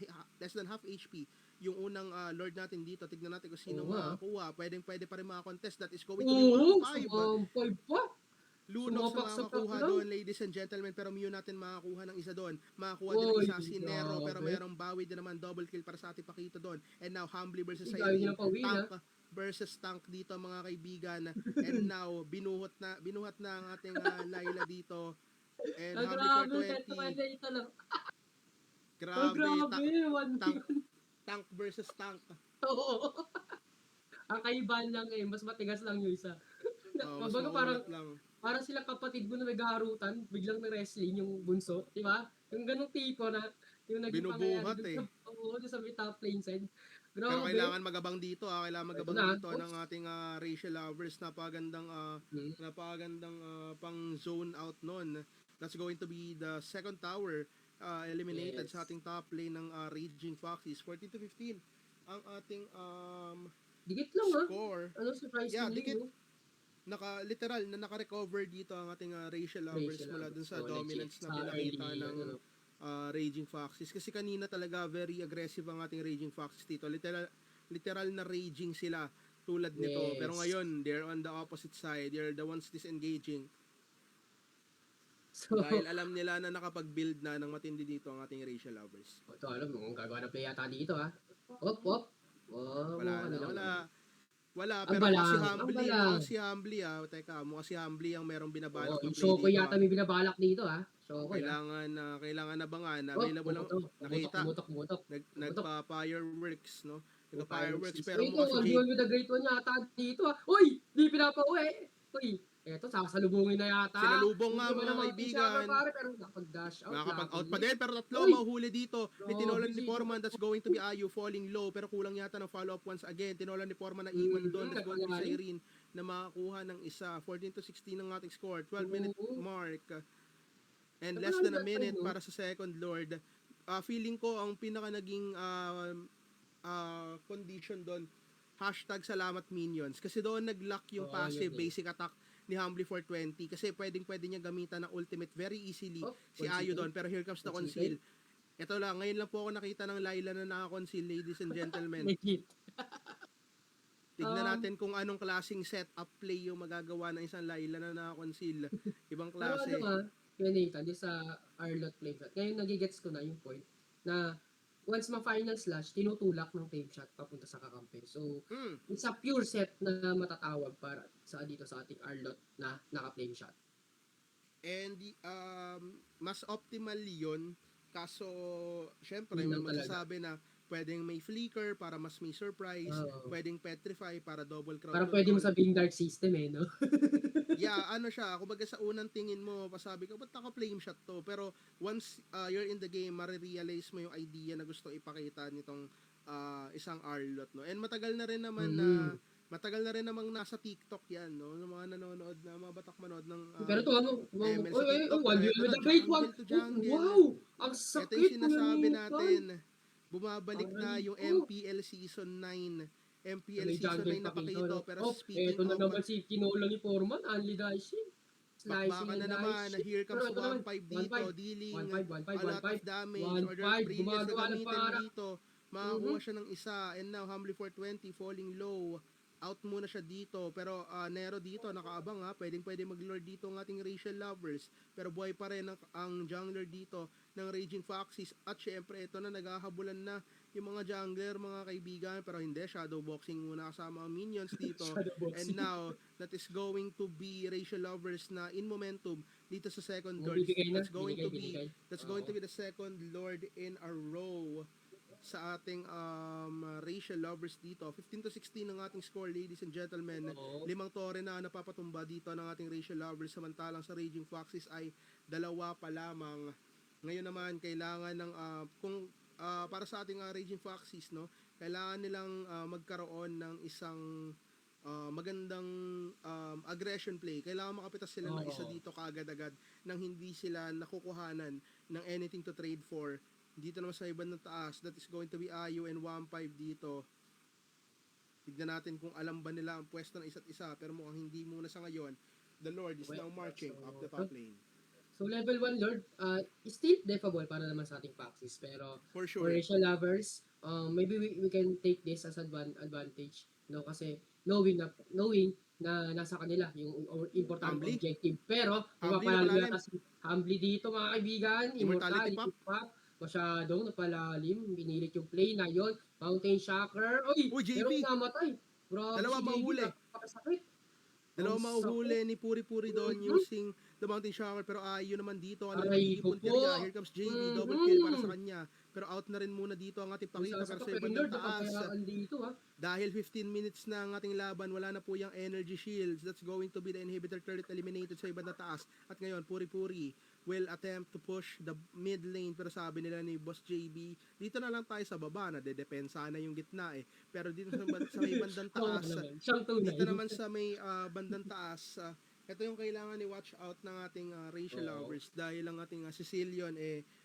half HP, yung unang Lord natin dito, tignan natin kung sino Oo nga. makakuha, pwede pa rin makakontest, that is going to be Oo, 1-5, 5 pa. Lunox na Sumapak sa makakuha lang. doon, ladies and gentlemen, pero Mew natin makakuha ng isa doon. Makakuha din ng Uy, isa si Nero, pero grabe. merong bawi din naman, double kill para sa ating Pakito doon. And now, Humbly versus Hindi, ayaw Irene, nilang pauwi na. Tank versus Tank dito mga kaibigan. And now, binuhat na ang ating Laila dito. And Ah, Humbly grabe, kahit 420, ito lang. Ah, grabe, grabe, 1 Tank, kill. Tank versus Tank. Oo. Ang kaibahan lang mas matigas lang yung isa. Mas Kumbaga parang, makunat lang. parang sila kapatid mo na naghaharutan, biglang na-wrestling yung bunso, di ba? Yung ganong tipo na, yung naging pangyayari Binubuhat dun sa, oo, dun sa may top lane side. Pero Grabe. kailangan magabang dito, kailangan Ito magabang na, dito oops. ng ating Rachel Lovers, Hmm. napakagandang pang zone out nun. That's going to be the second tower eliminated Yes. sa ating top lane ng Raging Foxes. 14-15 ang ating Dikit lang score. Ano, surprisingly, Yeah, dikit. no? Literal na naka-recover dito ang ating Rachel Lovers Rachel mula Lovers. dun sa Oh, dominance legit. na Sa pinakita early, ng ano, Raging Foxes. Kasi kanina talaga very aggressive ang ating Raging Foxes dito. Literal na raging sila tulad nito. Yes. Pero ngayon, they're on the opposite side. They're the ones disengaging. So, Dahil alam nila na nakapag-build na ng matindi dito ang ating Rachel Lovers. ito alam mo, gagawa ng play yata dito Op, op. Oh, Wala na, wala. Ang Pero balang, mukhang si Humbly teka, mukhang si Humbly ang merong binabalak Oo, ng yung play Shoko dito. yata may binabalak dito Shoko Kailangan abangan. Oh, Available lang. Nakita. Pumutok. Nagpa-fireworks, no? Nagpa-fireworks. Fireworks. Pero Ito, mukha si one Jake. with the great one yata dito Uy! Di pinapauwi. Uy, eto, sasalubungin na yata. Sinalubong nga, Hindi mga naman kaibigan. pare, pero nakapag-dash out. Nakakapag-out luckily. pa din, pero tatlo Uy! mahuhuli dito. Ni Grabe, Tinolan ni Zeke. Foreman, that's going to be Ayu falling low, pero kulang yata ng follow-up once again. Tinolan ni Foreman na iwan doon, that's going to be Nangyari. Irene na makakuha ng isa. 14-16 ang ating score, 12-minute Oo. mark. And Pero less than a that time, minute no? para sa second Lord. Feeling ko, ang pinaka naging condition doon, hashtag salamat minions. Kasi doon nag-lock yung Oo, passive yun eh. basic attack ni Humbly 420 kasi pwede niya gamitan ng ultimate very easily Oh, si Ayu conceal. doon, pero here comes the Conceal. conceal. Ito lang, ngayon lang po ako nakita ng Laila na naka-conceal, ladies and gentlemen. Legit. Tignan natin kung anong klaseng setup play yung magagawa ng isang Laila na naka-conceal. Ibang Pero klase. kaya Nathan, di sa Arlot play shot, ngayon nagigets ko na yung point na once ma-final slash, tinutulak ng flame shot papunta sa kakampi. So, it's a pure set na matatawag para sa dito sa ating Arlot na naka-flame shot. And mas optimal yun. Kaso, syempre, Yun may lang talaga. magsasabi na pwedeng may flicker para mas may surprise, Oo. pwedeng petrify para double crowd Parang control. pwede mo sabing dark system no? Yeah, ano siya, kumbaga sa unang tingin mo, pasabi ka, ba't naka-flame shot to? Pero once you're in the game, marirealize mo yung idea na gusto ipakita nitong isang Arlot, no? And matagal na rin naman namang nasa TikTok yan, no? Ng mga nanonood na, mga batak manood ng Pero to ML sa TikTok. one Pero with ito the na, great jungle one. to jungle. Wow! Ang Ito sakit yung sinasabi Nathan. natin. Bumabalik na yung Aray ko. MPL Season 9. MPL May Season jungle 9 na pa dito, Pakito. no? Pero Oh, speaking eto na of, naman si Kinola ni Foreman, Anli Dicing. Slicing bakbakan and na naman. dicing. Here comes Pero ito naman, 1-5 dito. Dealing 1-5, a lot of damage. Order 1-5, previous na gumagawa ng gamitin para. dito. Makakuha siya ng isa. And now, Humbly 420 falling low. Out muna siya dito. Pero Nero dito, nakaabang pwede mag-lord dito ang ating Rachel Lovers. Pero buhay pa rin ang jungler dito ng Raging Foxes. At syempre, ito na, naghahabulan na yung mga jungler, mga kaibigan. Pero hindi, shadow boxing muna kasama ang minions dito. And now, that is going to be Rachel Lovers na in momentum dito sa second Lord. That's going to be the second Lord in a row sa ating Rachel Lovers dito. 15-16 ang ating score, ladies and gentlemen. Oo. 5 tore na napapatumba dito ng ating Rachel Lovers, samantalang sa Raging Foxes ay 2 pa lamang. Ngayon naman, kailangan ng para sa ating Raging Foxes, no, kailangan nilang magkaroon ng isang magandang aggression play. Kailangan makapitas sila ng isa dito kaagad-agad nang hindi sila nakukuhanan ng anything to trade for. Dito naman sa ibang ng taas, that is going to be Ayu and 1-5 dito. Tignan natin kung alam ba nila ang pwesto ng isa't isa, pero mukhang hindi muna sa ngayon. The Lord is now marching up the top lane. So level 1 Lord, is still defable para naman sa ating Paxis. Pero For for sure. Rachel lovers, maybe we can take this as advantage. No, kasi knowing na nasa kanila yung important Humbly? objective. Pero Humbly napapalalim napalalim. yata si Humbly dito mga kaibigan. Immortality Immortality pop. Masyadong napalalim. Binilit yung play na yon. Mountain Shocker. Uy! Uy, JB! Pero namatay. Grabe Dalawa si JB. mahuli. Napakasakit. Dalawa Ang mahuhuli ni Puri doon Mhm. using the Mountain Shocker, pero Ayu naman dito. Ano Aray magiging ko punteriya? po. Here comes JB, Mhm. double kill para sa kanya. Pero out na rin muna dito ang ating pakita, pero sa ibang Lord, taas. napapayaan dito ha. Dahil 15 minutes na ang ating laban, wala na po yung energy shields. That's going to be the inhibitor turret eliminated sa ibang taas. At ngayon, Puri will attempt to push the mid lane, pero sabi nila ni Boss JB, dito na lang tayo sa baba, na dedepensa na yung gitna eh. Pero dito sa may bandang taas, Siyang tunay. dito naman sa may bandang taas, ito yung kailangan i-watch out ng ating racial Oo. lovers dahil ang ating Sicilian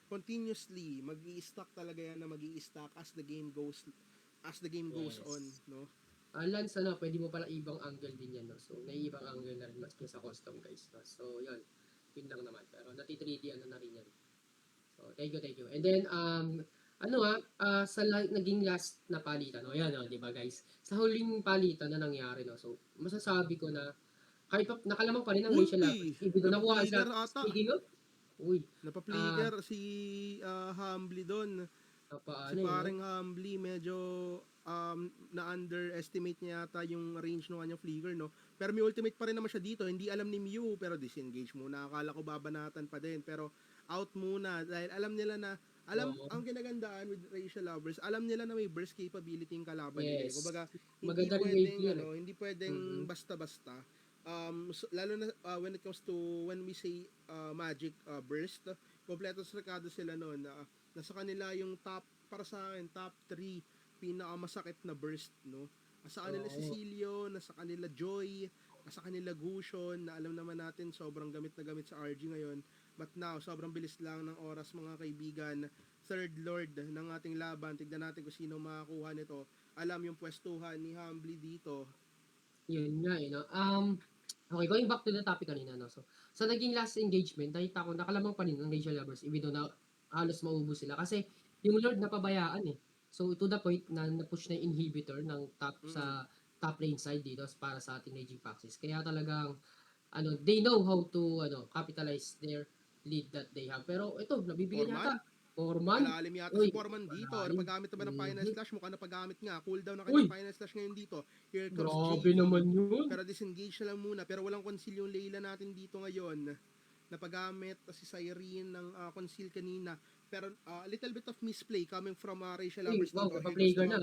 continuously mag-i-stack talaga yan na mag-i-stack as the game goes Yes. on, no? Lance, pwede mo pala ibang angle din yan, no? So, naiibang angle na rin mas sa custom, guys. No? So, yun lang naman. Pero, nati-3D na rin yan. So, thank you. And then, naging last na palitan, no? Yan, no? Di ba, guys? Sa huling palitan na nangyari, no? So, masasabi ko na, kahit pa, nakalamang pa rin ang Uy! Rachel Lovers. Ibig ko nakuha Napapleader sa, ata. speaking of, uy, Napapleader si Humbly doon. Si paring Humbly medyo na-underestimate niya yata yung range ng kanyang flicker, no? Pero may ultimate pa rin naman siya dito. Hindi alam ni Mew, pero disengage muna. Akala ko babanatan pa din. Pero out muna. Dahil alam nila na, Oo. ang ginagandaan with racial lovers, alam nila na may burst capability yung kalaban nila. Yes. Kumbaga, Maganda rin pwedeng, yun, hindi pwedeng Mhm. basta-basta. Lalo na when it comes to, when we say magic burst, kompleto sarkado sila noon. Nasa kanila yung top, para sa akin, top 3 pinakamasakit na burst, no? Nasa kanila Oo. Cecilio, nasa kanila Joy, nasa kanila Gushon, na alam naman natin sobrang gamit na gamit sa RG ngayon. But now, sobrang bilis lang ng oras mga kaibigan. Third Lord ng ating laban. Tignan natin kung sino makakuha nito. Alam yung pwestuhan ni Humbly dito. Yun nga no? Okay, going back to the topic kanina, no? So, sa naging last engagement, nakita ko nakalamang pa rin ng Rachel Lovers, even though na halos maubos sila. Kasi, yung Lord napabayaan eh. So, to the point na na-push na yung inhibitor ng top sa top lane side dito para sa ating raging Paxis. Kaya talagang, they know how to, capitalize their lead that they have. Pero, ito, nabibigyan Foreman? yata. Foreman? Malalim yata Uy, si Foreman dito. malalim. Napagamit na ba ng Final Mhm. Slash? Mukhang napagamit nga. Cooldown na Uy! kanyang Final Slash ngayon dito. Here comes Grabe JV. naman yun. Pero disengage na lang muna. Pero walang conceal yung Layla natin dito ngayon. Napagamit si Cyrene ng conceal kanina. Pero a little bit of misplay coming from Rachel Uy, Lovers wow, dito. napaplayer na.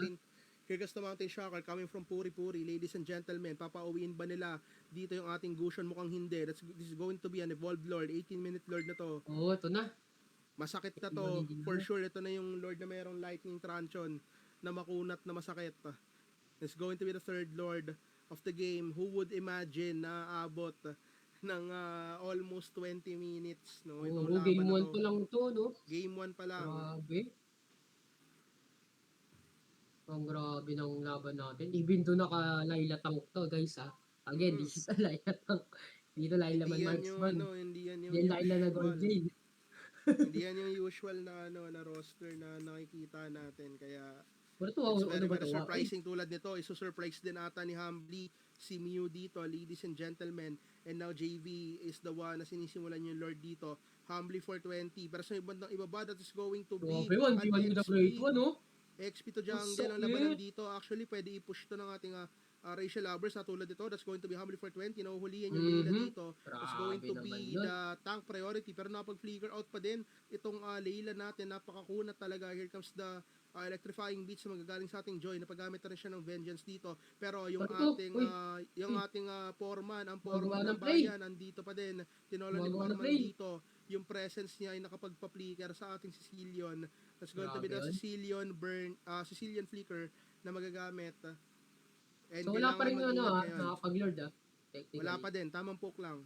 Here goes the Mountain Shocker coming from Puri. Ladies and gentlemen, papauwiin ba nila dito yung ating Gushon? Mukhang hindi. This is going to be an Evolved Lord. 18-minute Lord na to. Oo, ito na. Masakit na to. For sure, ito na yung Lord na mayroong Lightning Truncheon na makunat na masakit. It's going to be the third Lord of the game. Who would imagine na abot ng almost 20 minutes, no? Itong Oo, game laban na 1 to. pa lang to, no? Game 1 pa lang. Grabe. Ang grabe ng laban natin. Even though naka-Layla tank to, guys, ha. Again, this is a Layla tank. Dito Layla man marksman. Hindi yan yung Yan Layla na usual. gold lane. Hindi yan yung usual na na roster na nakikita natin. Kaya Pero to, it's ano ba very to? surprising tulad nito. Iso-surprise din ata ni Humbly si Mew dito, ladies and gentlemen. And now JV is the one na sinisimulan yung Lord dito. Humbly 420. Pero sa ibang ibaba, that is going to be Grabe, 1v1 an with the XP. great one, no? XP to jungle Ang ang labanan sakit. dito. Actually, pwede i-push to ng ating racial lovers na tulad dito. That's going to be Humbly 420. Nahuhulihan yung Layla Mhm. dito. That's going to Grabe be naman yun. the tank priority. Pero napag-flicker out pa din itong Layla natin. Napakakunat talaga. Here comes the electrifying beats na magagaling sa ating Joy. Napagamit na rin siya ng Vengeance dito. Pero yung Ano to? ating Uy. Foreman, ang Gumagawa Foreman ng ng play. bayan, nandito pa din. Tinola ni Gumagawa ng Foreman play. dito. Yung presence niya ay nakapagpa-flicker sa ating Sicilian. That's going to be the Grabe yun. Sicilian flicker na magagamit. And So wala pa rin kailangan mag-ingat ngayon. nakapag-lord, Technically. Wala pa din, tamang poke lang.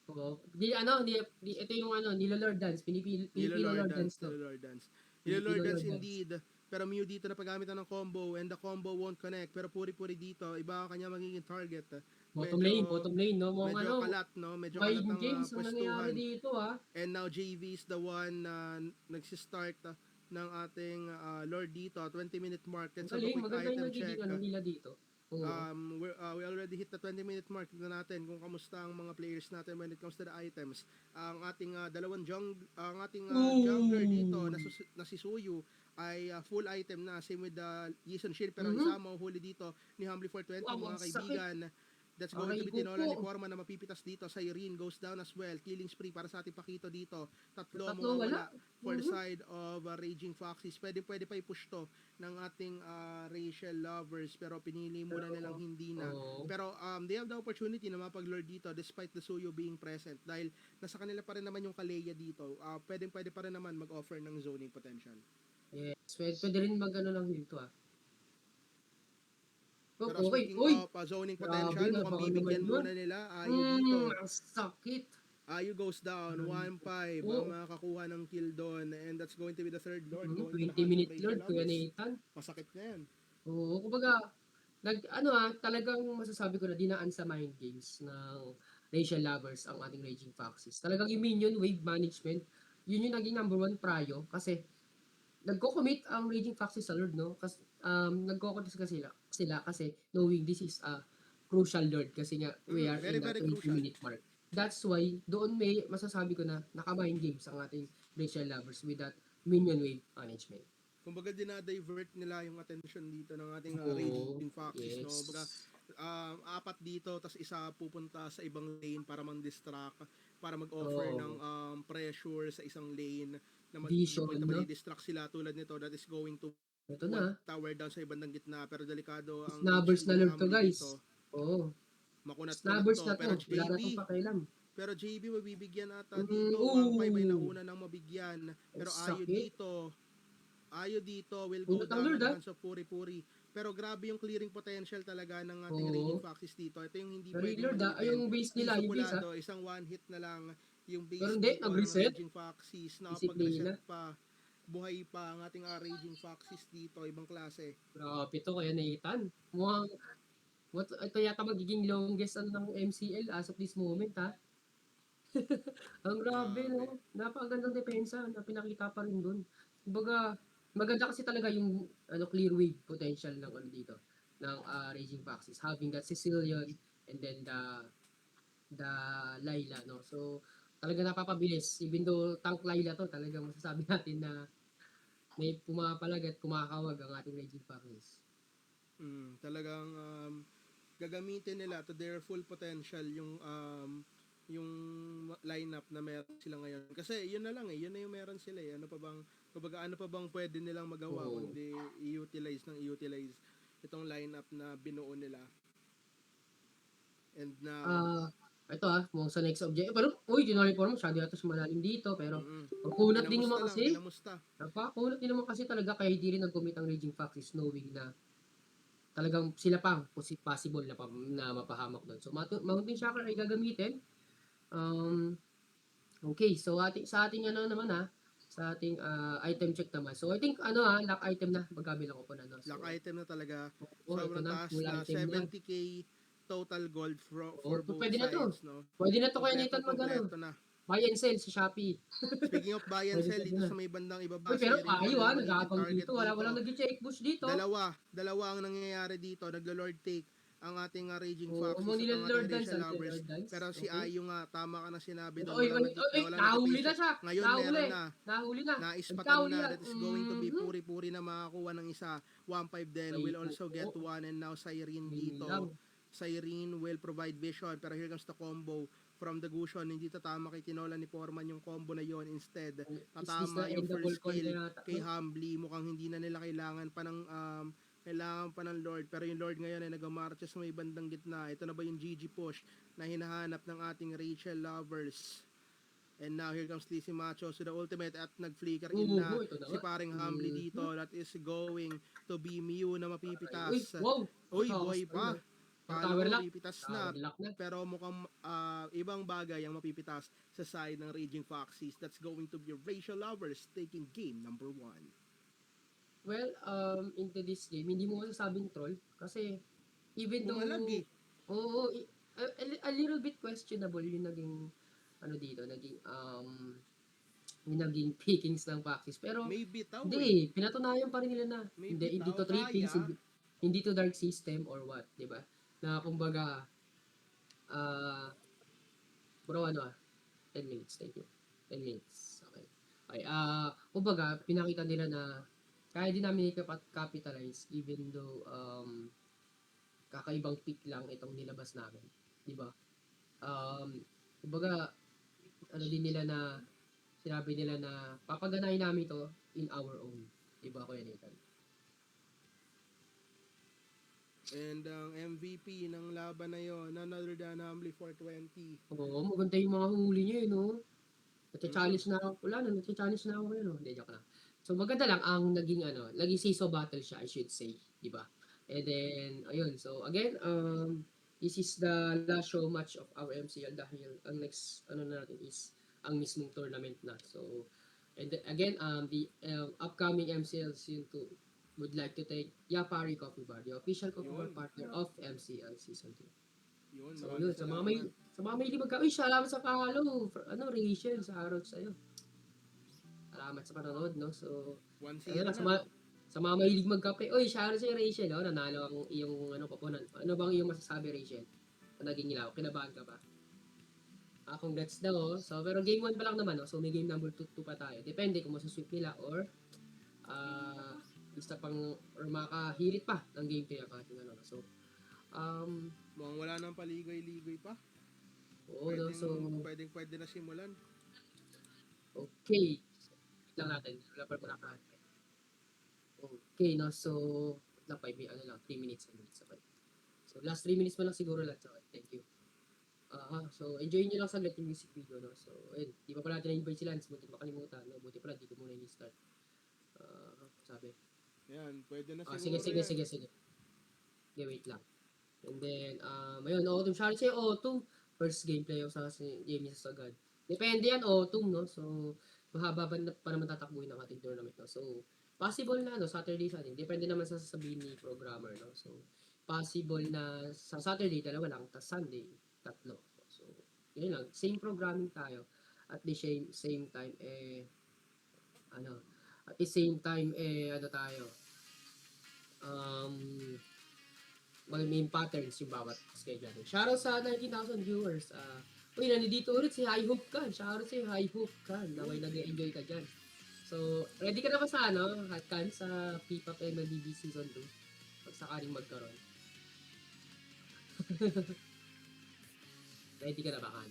Oo. Ito yung nilo-Lord Dance. Filipino Lord Dance to. Nilo-Lord Dance. Filipino Nilo-Lord Dance Lord Dance. indeed. Pero Mew dito na paggamit ng combo and the combo won't connect. Pero puri-puri dito, iba ang kanya magiging target. Bottom lane, no? Medyo kalat, no? Medyo kalat Mind ang games ang nangyayari pwestuhan. dito, ah. And now JV is the one na nagsistart ng ating Lord dito. 20-minute mark. Let's have a quick Maganda yung item nagiging check. nila dito. Oo. We already hit the 20-minute mark. Tignan natin kung kamusta ang mga players natin when it comes to the items. Ang ating ang ating jungler dito na si Suyu ay full item na, same with the Yison Shield, pero isa mahuhuli dito ni Humbly 420 Wow, mga ang kaibigan. That's going to be Aray ko tinola ni po. Forma na mapipitas dito. Irene goes down as well. Killing spree para sa ating Pakito dito. Tatlo ang Tatlo, mawawala wala. for the side of Raging Foxes. Pwede pa i-push to ng ating Rachel lovers, pero pinili muna nilang hindi na. Oo. Pero they have the opportunity na mapag-lord dito despite the Suyo being present, dahil nasa kanila pa rin naman yung Kaleya dito. Pwede pa rin naman mag-offer ng zoning potential. Yes. Pwede rin mag-ano lang dito, ah. Pero Okay. speaking Uy! of zoning Grabe, potential, mukhang baka bibigyan naman yun. muna nila Ayu dito. Ang sakit. Ayu goes down, 1-5 Oo. ang makakuha ng kill doon, and that's going to be the third lord. Going to the 20-minute hands of Lord, Rachel Kuya lovers. Nathan. Masakit na yan. Oo, kumbaga, talagang masasabi ko na dinaan sa mind games ng Rachel Lovers ang ating Raging Foxes. Talagang yung minion wave management, yun yung naging number one prayo kasi nagko-commit ang Raging Foxes sa Lord, no? Kasi nagko-commit sila kasi knowing this is a crucial Lord kasi nga we are Very, in the very 20 crucial. minute mark. That's why doon may masasabi ko na naka-mind games ang ating Rachel Lovers with that minion wave management. Kumbaga dinadivert nila yung attention dito ng ating Oo, Raging Foxes, yes. no? Kumbaga, apat dito, tas isa pupunta sa ibang lane para mang-distract, para mag-offer Oo. ng pressure sa isang lane na Vision, no? distract sila tulad nito that is going to Ito na. tower down sa ibang gitna, pero delikado ang Snabbers HP na ni Lord to, Hamli guys. dito. Oo. Makunat-kunat Snabbers to, na to. pero Wala na itong pakailam. Pero JB mabibigyan ata Mm, dito. ooh. 1-5 ay nauna nang mabigyan. Pero Ang Ayo dito will go Pundot ang down Lord, on the ah. hands of Puri-Puri. Pero grabe yung clearing potential talaga ng ating Oo. Raging Foxes dito. Ito yung hindi Pero pwedeng Lord, malitin. yung base nila, yung base, Isupulado, isang one hit na lang yung base Pero hindi, dito ng nag-reset. Raging Foxes. Disiplina. Nakapag-reset pa. Buhay pa ang ating Raging Foxes dito. Ibang klase. Grabe to, Kuya Nathan. Mukhang, ito yata magiging longest ng MCL as of this moment, ha? Ang grabe, no? Napakagandang depensa na pinakita pa rin dun. Kumbaga, maganda kasi talaga yung clear wave potential ng dito ng Raging Foxes, having that Sicilian and then the Layla, no? So talaga napapabilis, even though tank Layla to, talagang masasabi natin na may pumapalag at kumakawag ang ating Raging Foxes. Talagang gagamitin nila to their full potential yung lineup na meron sila ngayon. Kasi yun na lang yun na yung meron sila Ano pa bang pwede nilang magawa Oo. kundi i-utilize itong lineup na binuo nila. And now, Ito kung sa next object. Pero, January 4 masyado yata malalim dito. Pero, pagkunat din naman kasi. kinamusta. Napakunat din naman kasi talaga kaya hindi rin nag-commit ang Raging Foxes knowing na talagang sila pa possible na mapahamak doon. So, Mountain Chakra ay gagamitin. Okay, so sa ating sa ating item check naman. So, I think lock item na. Magkabilang ko po na. No? So, Lock item na talaga. ito Sobrang taas full na. item na. 70k total gold for both pwede na to. sides. No? Pwede na to kaya Nathan Kompleto na. buy and sell sa Shopee. Speaking of buy and Pwede sell, na. dito sa may bandang ibaba. Pero sa area ayo ng nagagawin target dito. Walang nag-check push dito. Dalawa ang nangyayari dito. Naglo-lord take ang ating Raging Oo, Foxes umang at ang Lord ating Dance, Rachel Lovers. Lord Dance. Pero si Okay. Ayu nga, tama ka na sinabi doon. Nahuli na siya. Ngayon Nahuli. meron na. Nahuli na. Naispatan Nagkahuli na. That is going to be puri-puri na makakuha ng isa. 1-5 then Ay, will also get oo. one, and now Irene dito. lang. Irene will provide vision, pero here comes the combo from the Gusion. Hindi tatama kay Tinola ni Foreman yung combo na yon. Instead, tatama yung first kill kay Humbly. Mukhang hindi na nila kailangan pa ng Lord, pero yung Lord ngayon ay nag-marches sa may bandang gitna. Ito na ba yung GG push na hinahanap ng ating Rachel Lovers? And now here comes Lizzie Macho to the ultimate at nag-flicker in na si paring Humbly dito. That is going to be Mew na mapipitas. Wow. Uy, buhay pa. Tower follow, lock. pipitas Tower na. lock na. Pero mukhang ibang bagay ang mapipitas sa side ng Raging Foxes. That's going to be Racial Lovers taking game number 1. Well, into this game, hindi mo masasabing troll. Kasi, even though, Bumalag eh. oo, a little bit questionable yung naging, ano dito, yung naging pickings ng Foxes. Pero, May bitaw eh. hindi, pinatunayan pa rin nila na, May hindi bitaw, to 3 piece, kaya. hindi to dark system or what, di ba? Na, kumbaga, bro, 10 minutes, thank you. 10 minutes, okay. Okay, kumbaga, pinakita nila na, kaya din namin i-capitalize even though kakaibang pick lang itong nilabas namin, 'di ba? Kumbaga ano din nila na sinabi nila na papaganahin namin to in our own, 'di ba Kuya Nathan? And ang MVP ng laban na yon, none other than Humbly 420. Oo, maganda yung mga huli niya, no? Nagcha-challenge na ako. Wala na, nagcha-challenge na ako ngayon, no? Hindi, joke lang. So, maganda lang ang naging seesaw battle siya, I should say. Di ba? And then, ayun. So, again, this is the last show match of our MCL dahil ang next, natin is ang mismong tournament na. So, and then, again, the upcoming MCL Season 2 would like to thank Yapari Coffee Bar, the official coffee bar Yun. partner of MCL Season 2. Yun, So, maraming yun, sa mga may magka, uy, salamat sa follow, Rachel, sa araw sa'yo. Salamat sa panonood, no? So, 1-0 ayun, na. sa mga mahilig magkape, uy, shoutout sa'yo, Rachel, oh, nanalo ang iyong, papunan. Ano bang iyong masasabi, Rachel? Naging ilaw, kinabahan ka ba? Congrats daw, oh. So, pero game 1 pa lang naman, oh. So, may game number 2 pa tayo. Depende kung masasweep nila or, isa pang, or makahirit pa ng game 3 ang ating, So, Mukhang wala nang paligoy-ligoy pa. oo, no? So, Pwede na simulan. okay. Wait lang natin. Wala pa muna ka. Okay, no? So, lang 3 minutes. Okay. So, last 3 minutes mo lang siguro lang. So, thank you. So, enjoy nyo lang saglit yung music video, no? So, ayun. Di pa pala natin na-invite sila. Buti makalimutan, no? Buti pala, di ko muna i-start. Sabi. Yan, pwede na Sige. siguro Okay, wait lang. And then, ayun, Autumn. Shoutout sa'yo, Autumn. First gameplay ako sa game sa agad. Depende yan, Autumn, no? So, mahaba pa naman tatakbuhin ng ating tournament, no? So, possible na, no? Saturday sa atin. Depende naman sa sasabihin ni programmer, no? So, possible na sa Saturday, 2 lang. Tapos Sunday, 3. So, yun lang. Same programming tayo. At the same time, tayo, main patterns yung bawat schedule natin. Shoutout sa 19,000 viewers. Uy, nandito ulit si High Hope Kan. Shoutout si High Hope Kan. Naway nag-enjoy ka dyan. So, ready ka na ba sa Hot Kan sa P-Pop MLBB Season 2? Pag sakaling magkaroon. Ready ka na ba, Kan?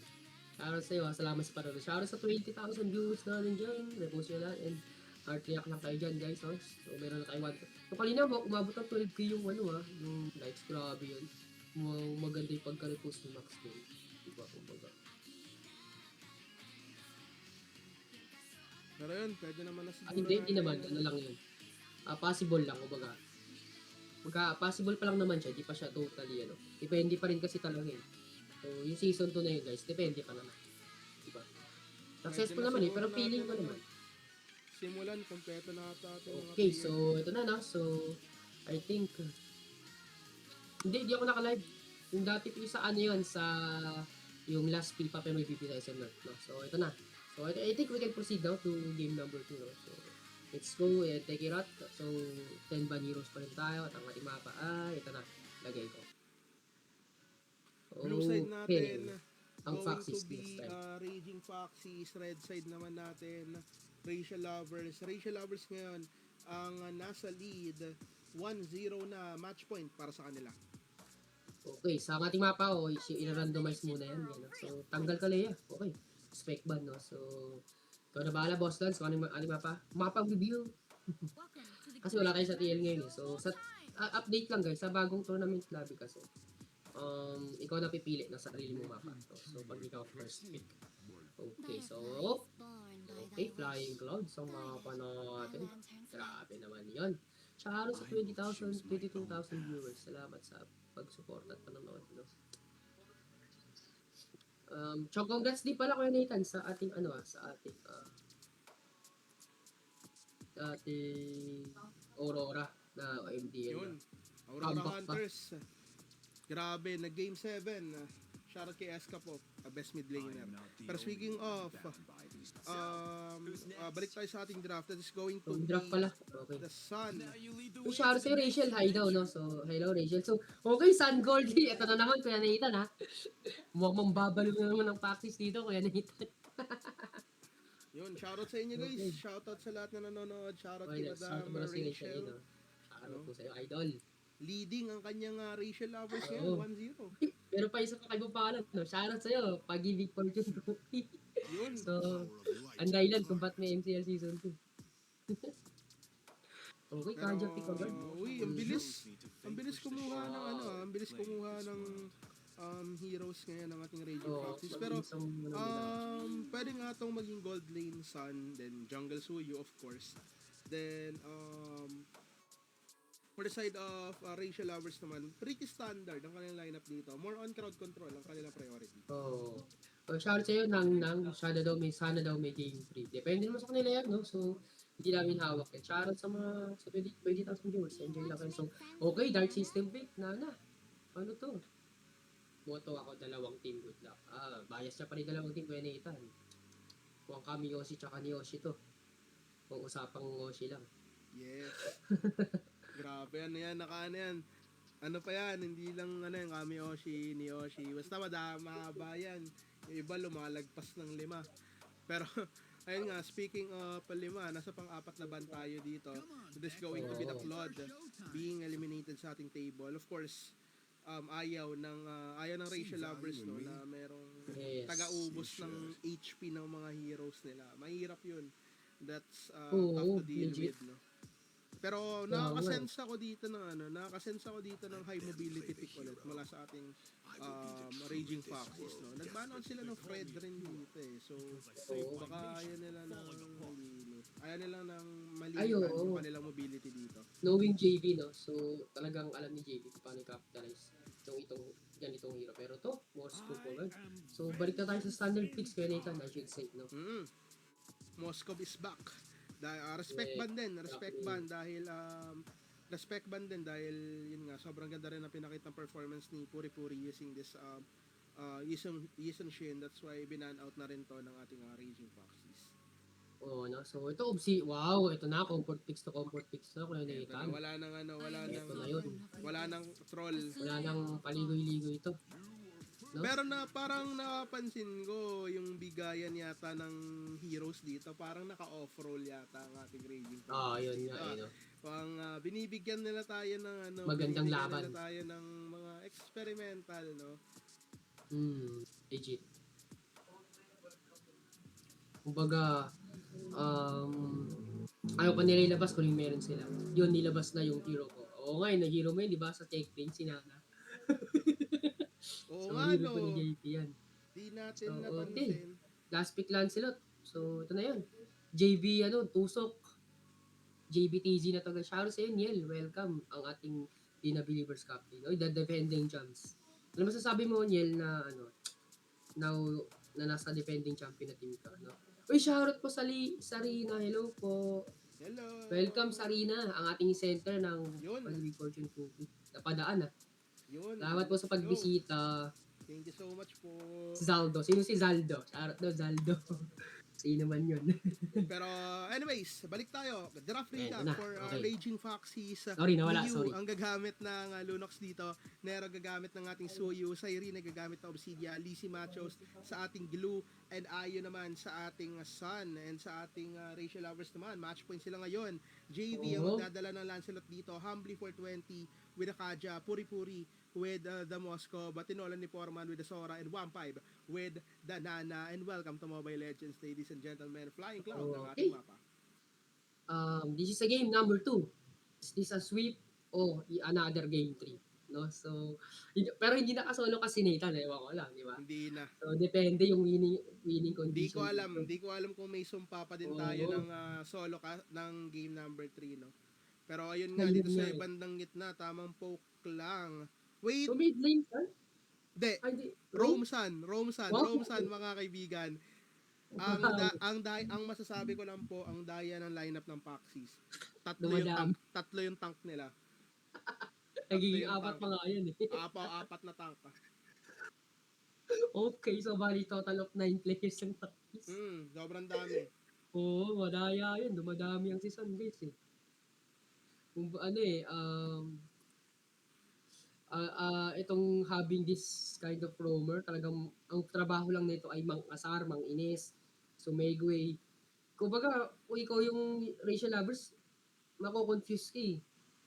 Shoutout sa'yo, salamat sa panonood. Shoutout sa 20,000 viewers natin dyan. Repost nyo lang and heart react lang kayo dyan, guys. So, meron na tayo 1. So, kanina umabot ng 12k yung yung likes. Grabe yun. Maganda yung pagka-repost ni Max Day. Diba, kumbaga. Pero yun, pwede naman na siguro. Hindi naman. Ano lang yun. Possible lang, kumbaga. Possible pa lang naman siya. Di pa siya totally, Depende pa rin kasi talaga yun. So, yung season 2 na yun, guys. Depende pa naman. Diba? Successful naman pero feeling ko naman. Simulan, kompleto na ata ating mga Okay, players. so ito na. So, I think, hindi ako naka-live. Yung dati ko sa yung last P-Pop MLBB sa SM North, no? So, ito na. So, I think we can proceed now to game number 2, no? So, let's go and take it out. So, 10 Ban Heroes pa rin tayo at ang ating mapa ito na. Lagay ko. Blue side natin, ang going Foxes to be this time. Raging Foxes. Red side naman natin, Racial Lovers. Racial Lovers ngayon, ang nasa lead, 1-0 na match point para sa kanila. Okay, sa ating mapa, i-randomize muna yan. So, tanggal ka Leia. Okay. Spec ban, no? So, ikaw na bahala, Boss Lance. Kung ating mapa. Mapa review. Kasi wala kayo sa TL ngayon. So, sa update lang guys, sa bagong tournament lobby kasi. Ikaw na pipili ng sarili mong mapa. So, pag ikaw first pick. Okay, so, okay, Flying Clouds ang mapa natin. Grabe naman yun. Shoutout sa 22,000 viewers. Salamat sa pag-support at panonood, no? So congrats din pala Kuya Nathan sa ating sa ating Aurora na MDL. Yun. Na. Aurora Comeback pa. Hunters. Grabe, nag-game 7. Shoutout kay Escapo, best mid laner. Pero speaking of, balik tayo sa ating draft. That is going to So, be draft pala. Okay. the Sun. So, shout sa'yo, Rachel. Hi daw, no? So, hello, Rachel. So, okay, Sun Goldie. Ito na naman, Kuya Nathan, ha? Mukhang babalo na naman ng practice dito, Kuya Nathan. Yun, shoutout sa inyo guys. Okay. Shoutout sa lahat na nanonood. Shoutout Okay, kay shout Madam mo na si Rachel, Rachel. no? Shoutout po sa'yo, idol. Leading ang kanyang Rachel lovers Oo. ngayon, 1-0. Pero pa isa pa kayo pangalan, no? Shoutout sa'yo, Pag-ibig Fortune Trophy. Yun. So, ang dahilan kung ba't may MCL Season 2. Okay, Pero, Kaja pick agad. uy, ang bilis. Ang bilis kumuha ng ang bilis kumuha ng heroes ngayon ng ating Raging Oo, Foxes. Pero, isang ano nila. pwede nga itong maging Gold Lane Sun, then Jungle Suyu, of course. Then, for the side of Rachel lovers naman, pretty standard ang kanilang lineup dito. More on crowd control ang kanilang priority. Oo. Shout sa'yo, sana daw may game free. Depende naman sa kanila yan, no? So, hindi namin hawak. And shoutout sa mga sa 20,000 viewers. Enjoy lang kayo. So, okay, Dark System pick. Nana. Ano to? Moto ako, dalawang team. Good luck. Bias niya pa rin dalawang team. Kuya Nathan. Kung kami Yoshi tsaka ni Yoshi to. Kung usapang Yoshi lang. Yes. Grabe, ano yan, yan. Ano pa yan, hindi lang yung kami Yoshi, ni Yoshi. Basta mahaba yan. Yung iba lumalagpas ng 5. Pero, ayun nga, speaking of 5, nasa pang-4 na ban tayo dito. So this is going to be the Claude being eliminated sa ating table. Of course, ayaw ng Rachel lovers, no, na merong Yes. taga-ubos ng HP ng mga heroes nila. Mahirap yun. That's Oo, tough to deal legit. with, no. Pero nakakasense ako dito ng high mobility pick ulit mula sa ating Raging Foxes, no. Nag-ban out sila ng Fred rin dito eh. So baka ayaw nila ng maliit yung kanilang mobility dito. Knowing JV, no? So, talagang alam ni JV kung paano i-capitalize itong ganitong hero. Pero to, more scope agad. So, balik na tayo sa standard picks. Kaya Nathan, I should say, no? Moskov is back. Respect ban dahil yun nga sobrang ganda rin ang pinakitang performance ni Puri Puri using this Yison Shin. That's why binan out na rin to ng ating Raging Foxes. Oo, no? So, ito, wow, ito na, comfort picks na, Kuya Nathan. Wala Ito na yun. nang troll. Wala nang paligoy-ligoy ito. No? Pero parang napansin ko yung bigayan yata ng heroes dito, parang naka-off-roll yata ang ating Raging Foxes. Yun nga, no? Pang binibigyan nila tayo ng Magandang binibigyan laban. nila tayo ng mga experimental, no. Legit. Kumbaga, ayaw pa nila ilabas kung yung meron sila. Yun, nilabas na yung hero ko. Oo nga, yung hero mo yun, di ba? Sa take lane, si Nana. Oo So, nga, hero no. ko ni JP yan. Di natin So, napansin. Last pick Lancelot. So, ito na yun. JB, Tusok. JBTZ na to. Shoutout sa Niel. Welcome. Ang ating Dina Believers Captain. The defending champs. Ano masasabi mo, Niel, na na nasa defending champion na team ka, no? Uy, shoutout po sa Rina. Hello po. Hello. Welcome sa Rina, ang ating center ng Yun. Pag-ibig Fortune Cookie. Napadaan, Yun. Salamat po sa pagbisita. Thank you so much po. Zaldo. Sino si Zaldo? Shoutout daw, Zaldo. Sino man yun? Pero anyways, balik tayo. Draft recap na. for Okay. Raging Foxes. Sorry, nawala. Liu Sorry. ang gagamit ng Lunox dito. Nero gagamit ng ating Suyu. Sairi gagamit ng Obsidia. Lisi Machos sa ating Glue. And Ayo naman sa ating Sun. And sa ating Rachel lovers naman. Match point sila ngayon. JV ang magdadala ng Lancelot dito. Humbly 420 with a Kaja. Puri Puri with the Moscow. Batinolan ni Foreman with the Sora. And 1-5 with the Nana. And welcome to Mobile Legends, ladies and gentlemen. Flying Cloud ng ating mapa. This is a game number 2. Is this a sweep o another game 3? No? So, pero hindi nakasolo kasi Nathan, ewan ko lang, di ba? Hindi na. So, depende yung winning condition. Hindi ko alam kung may sumpa pa din tayo ng solo ng game number 3, no? Pero ayun nga, dito sa bandang gitna, tamang poke lang Wait, So mid lane ka? de. Ay, di. Rome Wow. San, mga kaibigan. Wow. Ang masasabi ko lang po, ang daya ng lineup ng Paxis. Dumadami. Tatlo yung tank nila. Tatlo Nagiging yung apat tank. pa nga yun eh. Apat na tank. Okay, so bali total of 9 players yung practice. Sobrang dami. Oo, madaya yun. Dumadami ang season guys eh. Kung ano eh, itong having this kind of roamer, talagang ang trabaho lang nito ay mang-asar, mang-inis, sumegway. Kumbaga, kung ikaw yung racial lovers, mako-confuse ka eh.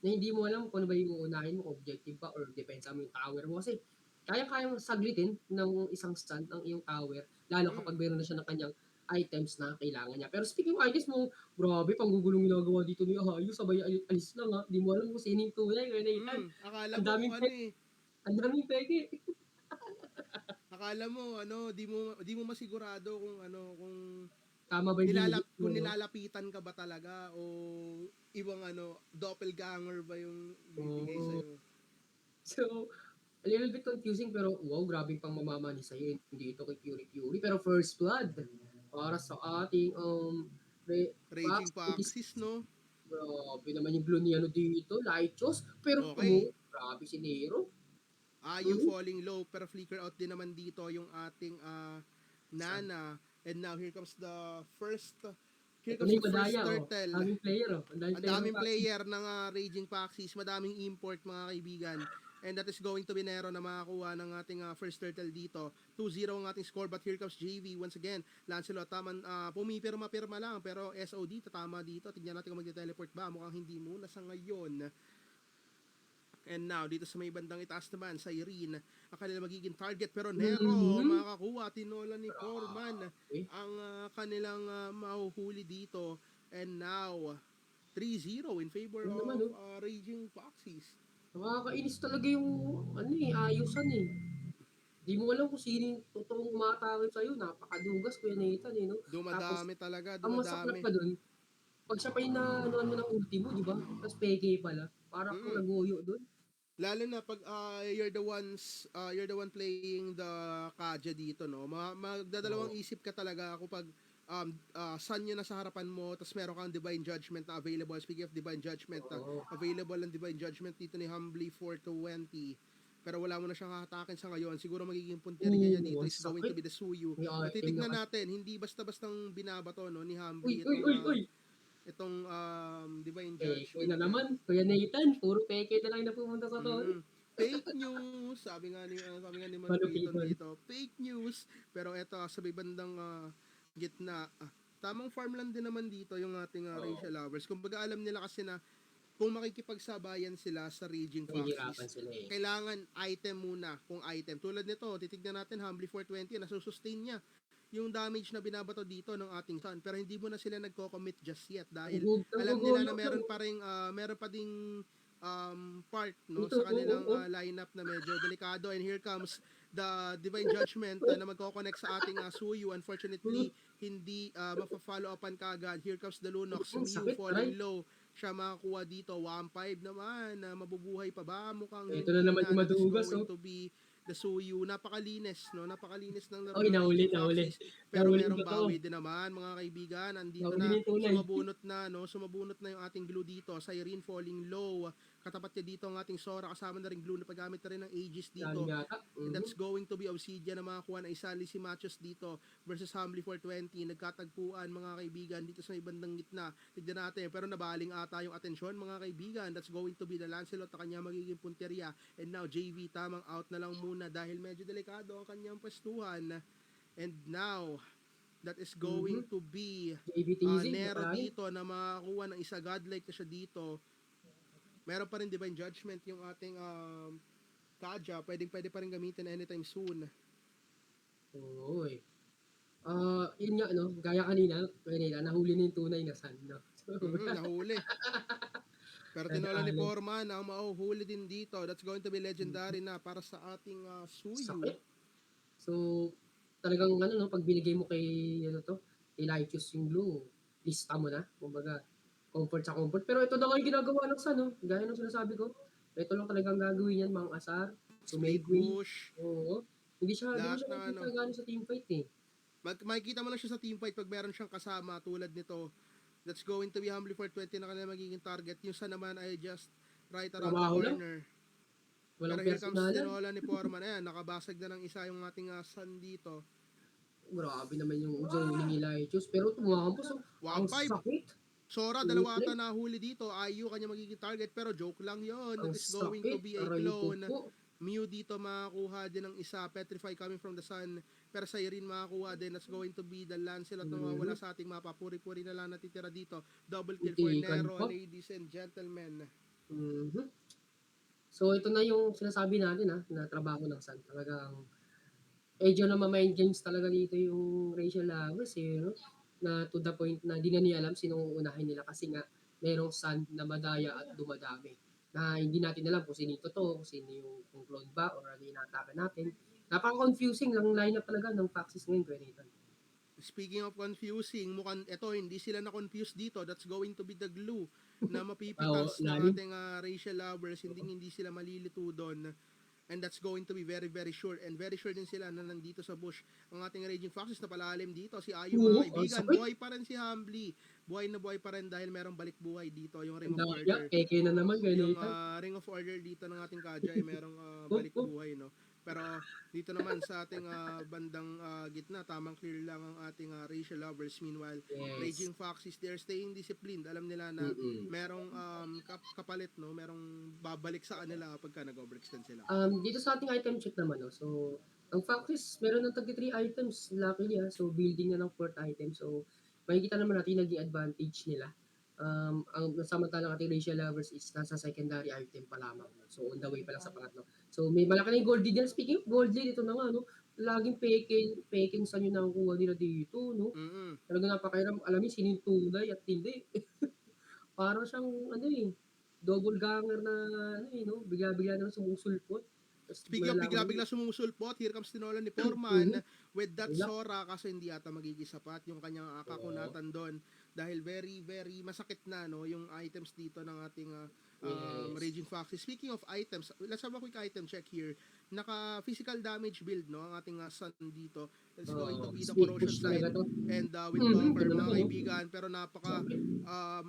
Na hindi mo alam kung ano ba yung uunahin mo, objective ba or depensa mo yung tower mo. Kasi kaya-kaya mong saglitin ng isang stand ang iyong tower, lalo Mm. kapag meron na siya ng kanyang items na kailangan niya. Pero speaking of items mo, grabe, panggugulong ginagawa dito ni Ahayo, sabay alis lang ha. Di mo alam kung sino yung tunay, kaya Nathan. Akala Ang mo daming kung ano eh. ang daming peke. Akala mo di mo masigurado kung Tama ba yung binigay mo? kung nilalapitan ka ba talaga o ibang doppelganger ba yung bibigay Oo. sa iyo. So, a little bit confusing pero wow, grabe pang mamamani sa'yo. Hindi ito kay Fury. Pero first blood para sa ating Raging Pax. Paxis, no? Grabe naman yung blue ni dito, Lychos. Pero Okay. grabe si Nero. Yung falling low pero flicker out din naman dito yung ating Nana. And now here comes the first Ito na yung madaya, turtle. Daming player, Ang daming player ng Raging Paxis, madaming import mga kaibigan. And that is going to be Nero na makakuha ng ating first turtle dito. 2-0 ang ating score, but here comes JV once again. Lancelot, pumipirma-pirma lang, pero SOD, tatama dito. Tignan natin kung mag-teleport ba. Mukhang hindi muna sa ngayon. And now, dito sa may bandang itaas naman, sa Irene, ang kanila magiging target. Pero Nero, makakuha, tinola ni Foreman ang kanilang mahuhuli dito. And now, 3-0 in favor of Raging Foxes. Nakakainis talaga yung ayusan eh. Di mo alam kung sino yung totoong umatake sa'yo. Napakadugas, Kuya Nathan eh, no? Dumadami talaga, Ang masaklap pa dun, pag siya pa yung ano mo ng ultimo, di ba? Tapos peke pala. Parang kung naguyo dun. Lalo na pag you're the one playing the Kaja dito, no? Magdadalawang isip ka talaga kapag sun yun na sa harapan mo, tapos meron kang Divine Judgment na available. Speaking of Divine Judgment, available ang Divine Judgment dito ni Humbly 420. Pero wala mo na siyang hahatakin sa ngayon. Siguro magiging punteriya niya dito is going to be the Suyu. Titignan natin, hindi basta-bastang binabato, no, ni Humbly itong Divine Judgment. Peke na naman, Kuya Nathan, puro peke na lang na pumunta sa tol. Fake news, sabi nga ni Manupiton dito, fake news. Pero eto sa bandang gitna, tamang farmland din naman dito yung ating racial lovers. Kumbaga alam nila kasi na kung makikipagsabayan sila sa Raging Foxes, kailangan item muna. Kung item, tulad nito, titignan natin, Humbly 420, nasusustain niya yung damage na binabato dito ng ating Sun, pero hindi mo na sila nagko-commit just yet dahil alam nila na meron pa ding part, no, sa kanilang lineup na medyo delikado. And here comes the Divine Judgment na magko-connect sa ating Suyu. Unfortunately, hindi mafa-follow upan kaagad. Here comes the Lunox, Mew falling low. Siya makakuha dito, 1-5 naman, mabubuhay pa ba? Mukhang ito na naman yung madugas, to be the Suyu. Napakalinis, no? Napakalinis ng laro. Nahuli. Pero merong bawi din naman, mga kaibigan. Andito na, sumabunot na yung ating glue dito. Siren falling low. Katapat niya dito ang ating Sora. Kasama na rin glue na paggamit na rin ng Aegis dito. And that's going to be Obsidian na makakuha na isali si Machos dito versus Humbly 420. Nagkatagpuan, mga kaibigan, dito sa ibandang gitna. Tignan natin. Pero nabaling ata yung atensyon, mga kaibigan. That's going to be the Lancelot na kanya magiging punteriya. And now, JV, tamang out na lang muna dahil medyo delikado ang kanyang pwestuhan. And now, that is going to be Nero dito na makakuha ng isa godlike na siya dito. Meron pa rin Divine Judgment yung ating Kaja. Pwede pa rin gamitin anytime soon. Oy. Yun nga, no? Gaya kanina, nahuli na yung tunay na Sun, no? Nahuli. Pero tinola ni Foreman ang mahuhuli din dito. That's going to be legendary na para sa ating Suyu. So, talagang pag binigay mo kay Lychus yung blue, lista mo na. Kumbaga, comfort sa comfort. Pero ito na nga yung ginagawa ng Sun, no? Gaya ng sinasabi ko. Ito lang talagang gagawin yan, Mang Asar. Split Sumegway. push, Oo. Hindi mo lahat siya ng makikita ano. gano'n sa teamfight eh. Makikita mo lang siya sa teamfight pag meron siyang kasama tulad nito. That's going to be Humbly 420 na kanila magiging target. Yung sa naman ay just right around the Trabaho lang. corner. Pero Walang here comes personalan. Tinola ni Foreman. Ayan, nakabasag na ng isa yung ating Sun dito. Grabe naman yung zoning nila Chus. Pero tumakampos. Ang 1-5. sakit. Sora, dalawa ata nahuli dito. IU kanya magiging target pero joke lang yon. Ang That is going to sakit. be a Aray ko clone. po. Mew dito makakuha din ng isa. Petrify coming from the sun. Pero Siren makakuha din. That's going to be the Lancelot na mawawala sa ating mapa. Puri-puri na lang natitira dito. Double kill for Itikan Nero, pa. ladies and gentlemen. Mhm. So ito na yung sinasabi natin na trabaho ng Sun. Talagang medyo na mind games talaga dito yung Rachel Lagos no? Na to the point na di na niya alam sinong uunahin nila kasi nga merong Sun na madaya at dumadami. Na hindi natin alam kung sino ito to, kung sino yung kung clone ba or ano yung inatake natin. Napaka-confusing lang lineup talaga ng Foxes ngayon, Kuya. Speaking of confusing, mukhang ito hindi sila na-confuse dito. That's going to be the glue na Oo, mapipitas ng lalim. ating racial lovers. Hindi sila malilito doon. And that's going to be very, very sure. And very sure din sila na nandito sa bush ang ating Raging Foxes na palalim dito. Si Ayu Oo, mga ang kaibigan, sakit. buhay pa rin si Humbly. Buhay na buhay pa rin dahil merong balik buhay dito. Yung Ring Ang of daya, Order. peke na naman, Yung Kuya. Ring of Order dito ng ating Kaja ay merong Oh, balik oh. buhay, no? Pero dito naman sa ating bandang gitna, tamang clear lang ang ating racial lovers. Meanwhile, Yes. Raging Foxes, they're staying disciplined. Alam nila na Mm-mm. merong kapalit, no? Merong babalik sa kanila pagka nag-overextend sila. Dito sa ating item check naman, no? So, ang Foxes, meron ng tagti 3 items, luckily so building na ng 4th item. So, makikita naman natin naging advantage nila. Ang samantalang ating racial lovers is nasa secondary item pa lamang. So, on the way pa lang sa pangatlo. So, may malaki na yung gold lead yan. Speaking of gold lead, ito na nga, no? Laging peking sa nyo na ang kuha nila dito, no? Mm-mm. Talaga napakairam. Alam niyo, sino yung tunay at hindi. Parang siyang, double ganger na, no? Bigla-bigla na sumusulpot. Tapos Speaking of bigla-bigla sumusulpot, here comes Tinola ni Foreman with that Wala. Sora kasi hindi ata magiging sapat yung kanyang kakunatan doon dahil very very masakit na no yung items dito ng ating Yes. Raging Foxes. Speaking of items, let's have a quick item check here. Naka physical damage build no ang ating Sun dito. It's going to be the Speed corrosion push side talaga to. and Windtalker Ganun mga ako, no? kaibigan, pero napaka Sakit.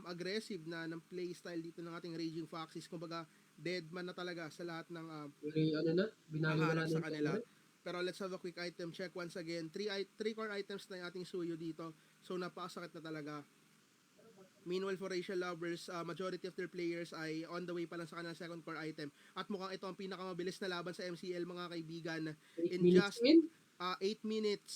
aggressive na ng playstyle dito ng ating Raging Foxes. Kumbaga dead man na talaga sa lahat ng Binago na haharap natin sa kanila. yung Pero let's have a quick item check once again. Three core items na yung ating suyo dito. So napakasakit na talaga. Meanwhile for racial lovers, majority of their players ay on the way pa lang sa kanilang second core item. At mukhang ito ang pinakamabilis na laban sa MCL mga kaibigan. 8 In minutes just in. 8 minutes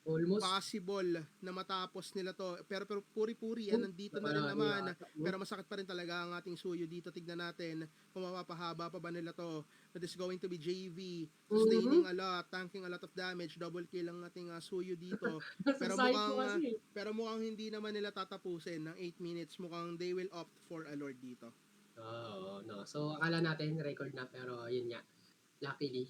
Almost. possible na matapos nila to. Pero puri-puri yan, nandito na rin naman. Pero masakit pa rin talaga ang ating suyo dito. Tignan natin kung mapapahaba pa ba nila to. That is going to be JV. Sustaining a lot, tanking a lot of damage. Double kill ang ating suyo dito. Pero mukhang hindi naman nila tatapusin ng 8 minutes. Mukhang they will opt for a Lord dito. No. So, akala natin record na pero yun nga. Luckily,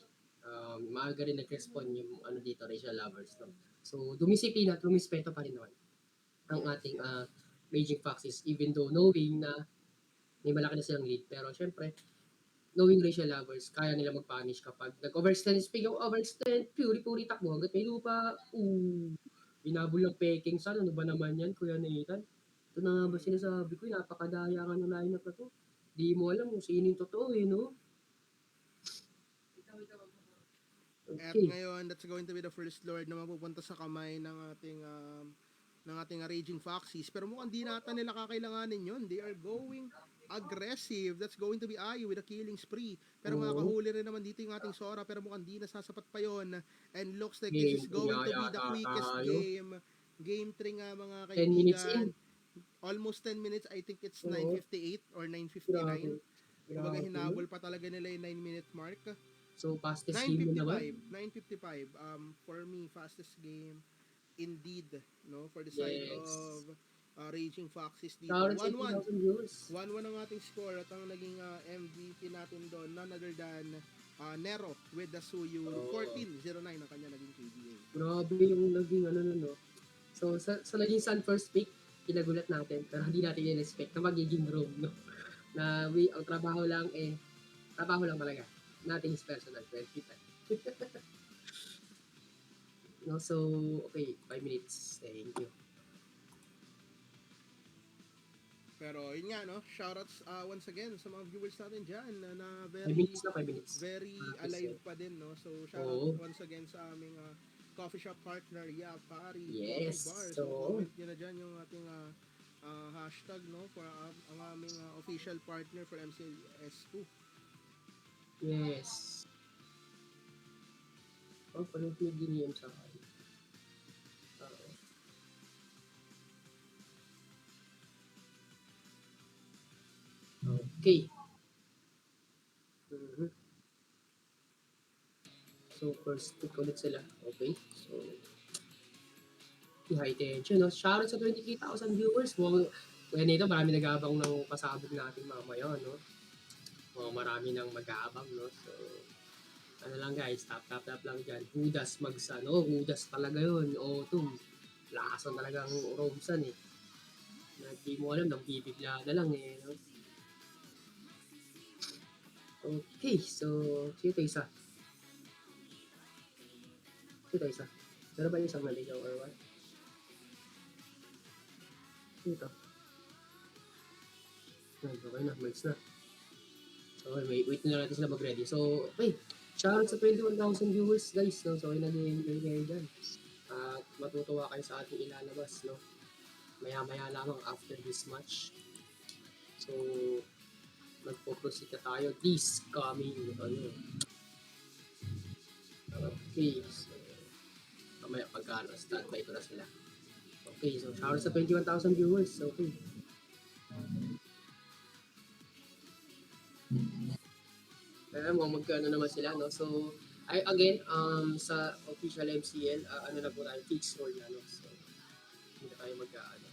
maaga rin nag-respond yung dito, racial lovers. No? So, dumisiplina at lumispeto pa rin naman ang ating Raging Foxes even though knowing na may malaki na silang lead. Pero syempre, knowing racial lovers, kaya nila mag-punish kapag nag-overextend. Speaking of overextend, puri-puri takbo hanggat may lupa. Binabol ng peking Sun. Ano ba naman yan, Kuya Nathan? Ito na nga ba sinasabi ko, napakadaya ka ng lineup na to. Di mo alam kung sino yung totoo no? At Okay. ngayon, that's going to be the first Lord na mapupunta sa kamay ng ating Raging Foxes. Pero mukhang di nata nila kakailanganin yun. They are going aggressive. That's going to be Ayu with a killing spree. Pero makakahuli rin naman dito yung ating Sora. Pero mukhang di nasasapat pa yon. And looks like this is going to be the quickest game. Game 3 nga mga 10 minutes kaibigan. in. Almost 10 minutes. I think it's Oo. 9:58 or 9:59. Kumbaga Grabe. hinabol pa talaga nila yung 9-minute mark. So, fastest game mo naman. 9:55. For me, fastest game indeed, no? For the side Yes. of Raging Foxes dito. Crowd 1-1. 80,000 viewers. 1-1 ang ating score at ang naging MVP natin doon, none other than Nero with the Suyu. 14-09 ang kanya naging KDA. Grabe yung naging no. So, sa naging Sun first pick, kinagulat natin, pero hindi natin in-expect na magiging room, no? Na ang trabaho lang Trabaho lang talaga. Nothing is personal. 20 time. No, so, okay, 5 minutes. Thank you. Pero yun nga, no? Shoutouts once again sa mga viewers natin dyan na 5 minutes na, 5 minutes. very alive pa din, no? So, Oo. shoutout once again sa aming coffee shop partner, Pari Yes, Coffee Bar. so, Comment nyo na dyan yung ating hashtag, no? For ang aming official partner for MCS2. yes. Oh, paano pinag-DM sa akin? Okay. Mhm. So, first pick ulit sila. Okay. So, high tension, no? Shoutout sa 23,000 viewers. Kaya nito, marami nag-aabang ng pasabog natin mamaya, no? Marami nang mag-aabang, no? So, ano lang guys, tap lang dyan. Hudas magsano, hudas talaga yun. O, lason talagang Robson eh. Hindi mo alam, nang bibigla na lang eh, no? Okay, so, sino isa? Sino isa? Pero ba yung isang naligaw or what? Sino ito? Okay na, malis na. Okay, wait na natin sila mag-ready. So, okay, shoutout sa 21,000 viewers guys, no? So, okay, nag-enjoy kayo dyan. At matutuwa kayo sa ating ilalabas, no? Maya-maya lamang after this match. So, magpo-proceed na tayo this coming, ano. Okay, so, mamaya pagkano, standby ko na sila. Okay, so shoutout sa 21,000 viewers, okay. Alam mo, magkano naman sila, no? So, again, sa official MCL, ano na po tayo, fixed roll na, no? So, hindi na tayo mag-ano.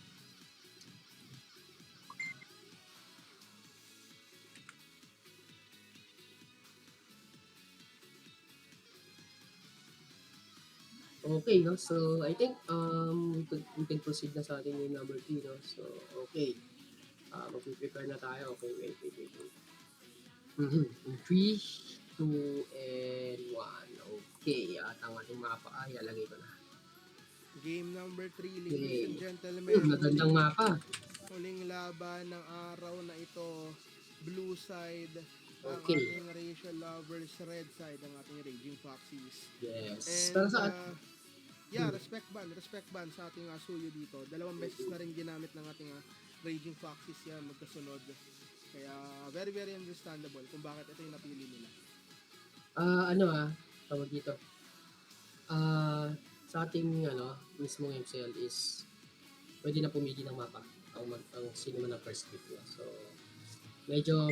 Okay, no? So, I think, we can proceed na sa ating game number 3, no? So, okay. Mag-prepare na tayo. Okay, wait. 3, 2, and 1. Okay, at ang ating mapa ay lalagay ko na. Game number 3, ladies Okay. and gentlemen. Magandang mapa. Huling laban ng araw na ito. Blue side, ang Okay. ating racial lovers. Red side, ang ating Raging Foxes. Yes. And, Para sa respect ban sa ating suyo dito. 2 beses na rin ginamit ng ating Raging Foxes yan, magkasunod. Kaya, very, very understandable kung bakit ito yung napili nila. tawag dito. Sa ating mismong MCL is pwede na pumili ng mapa ang sino man ang first pick niya. So medyo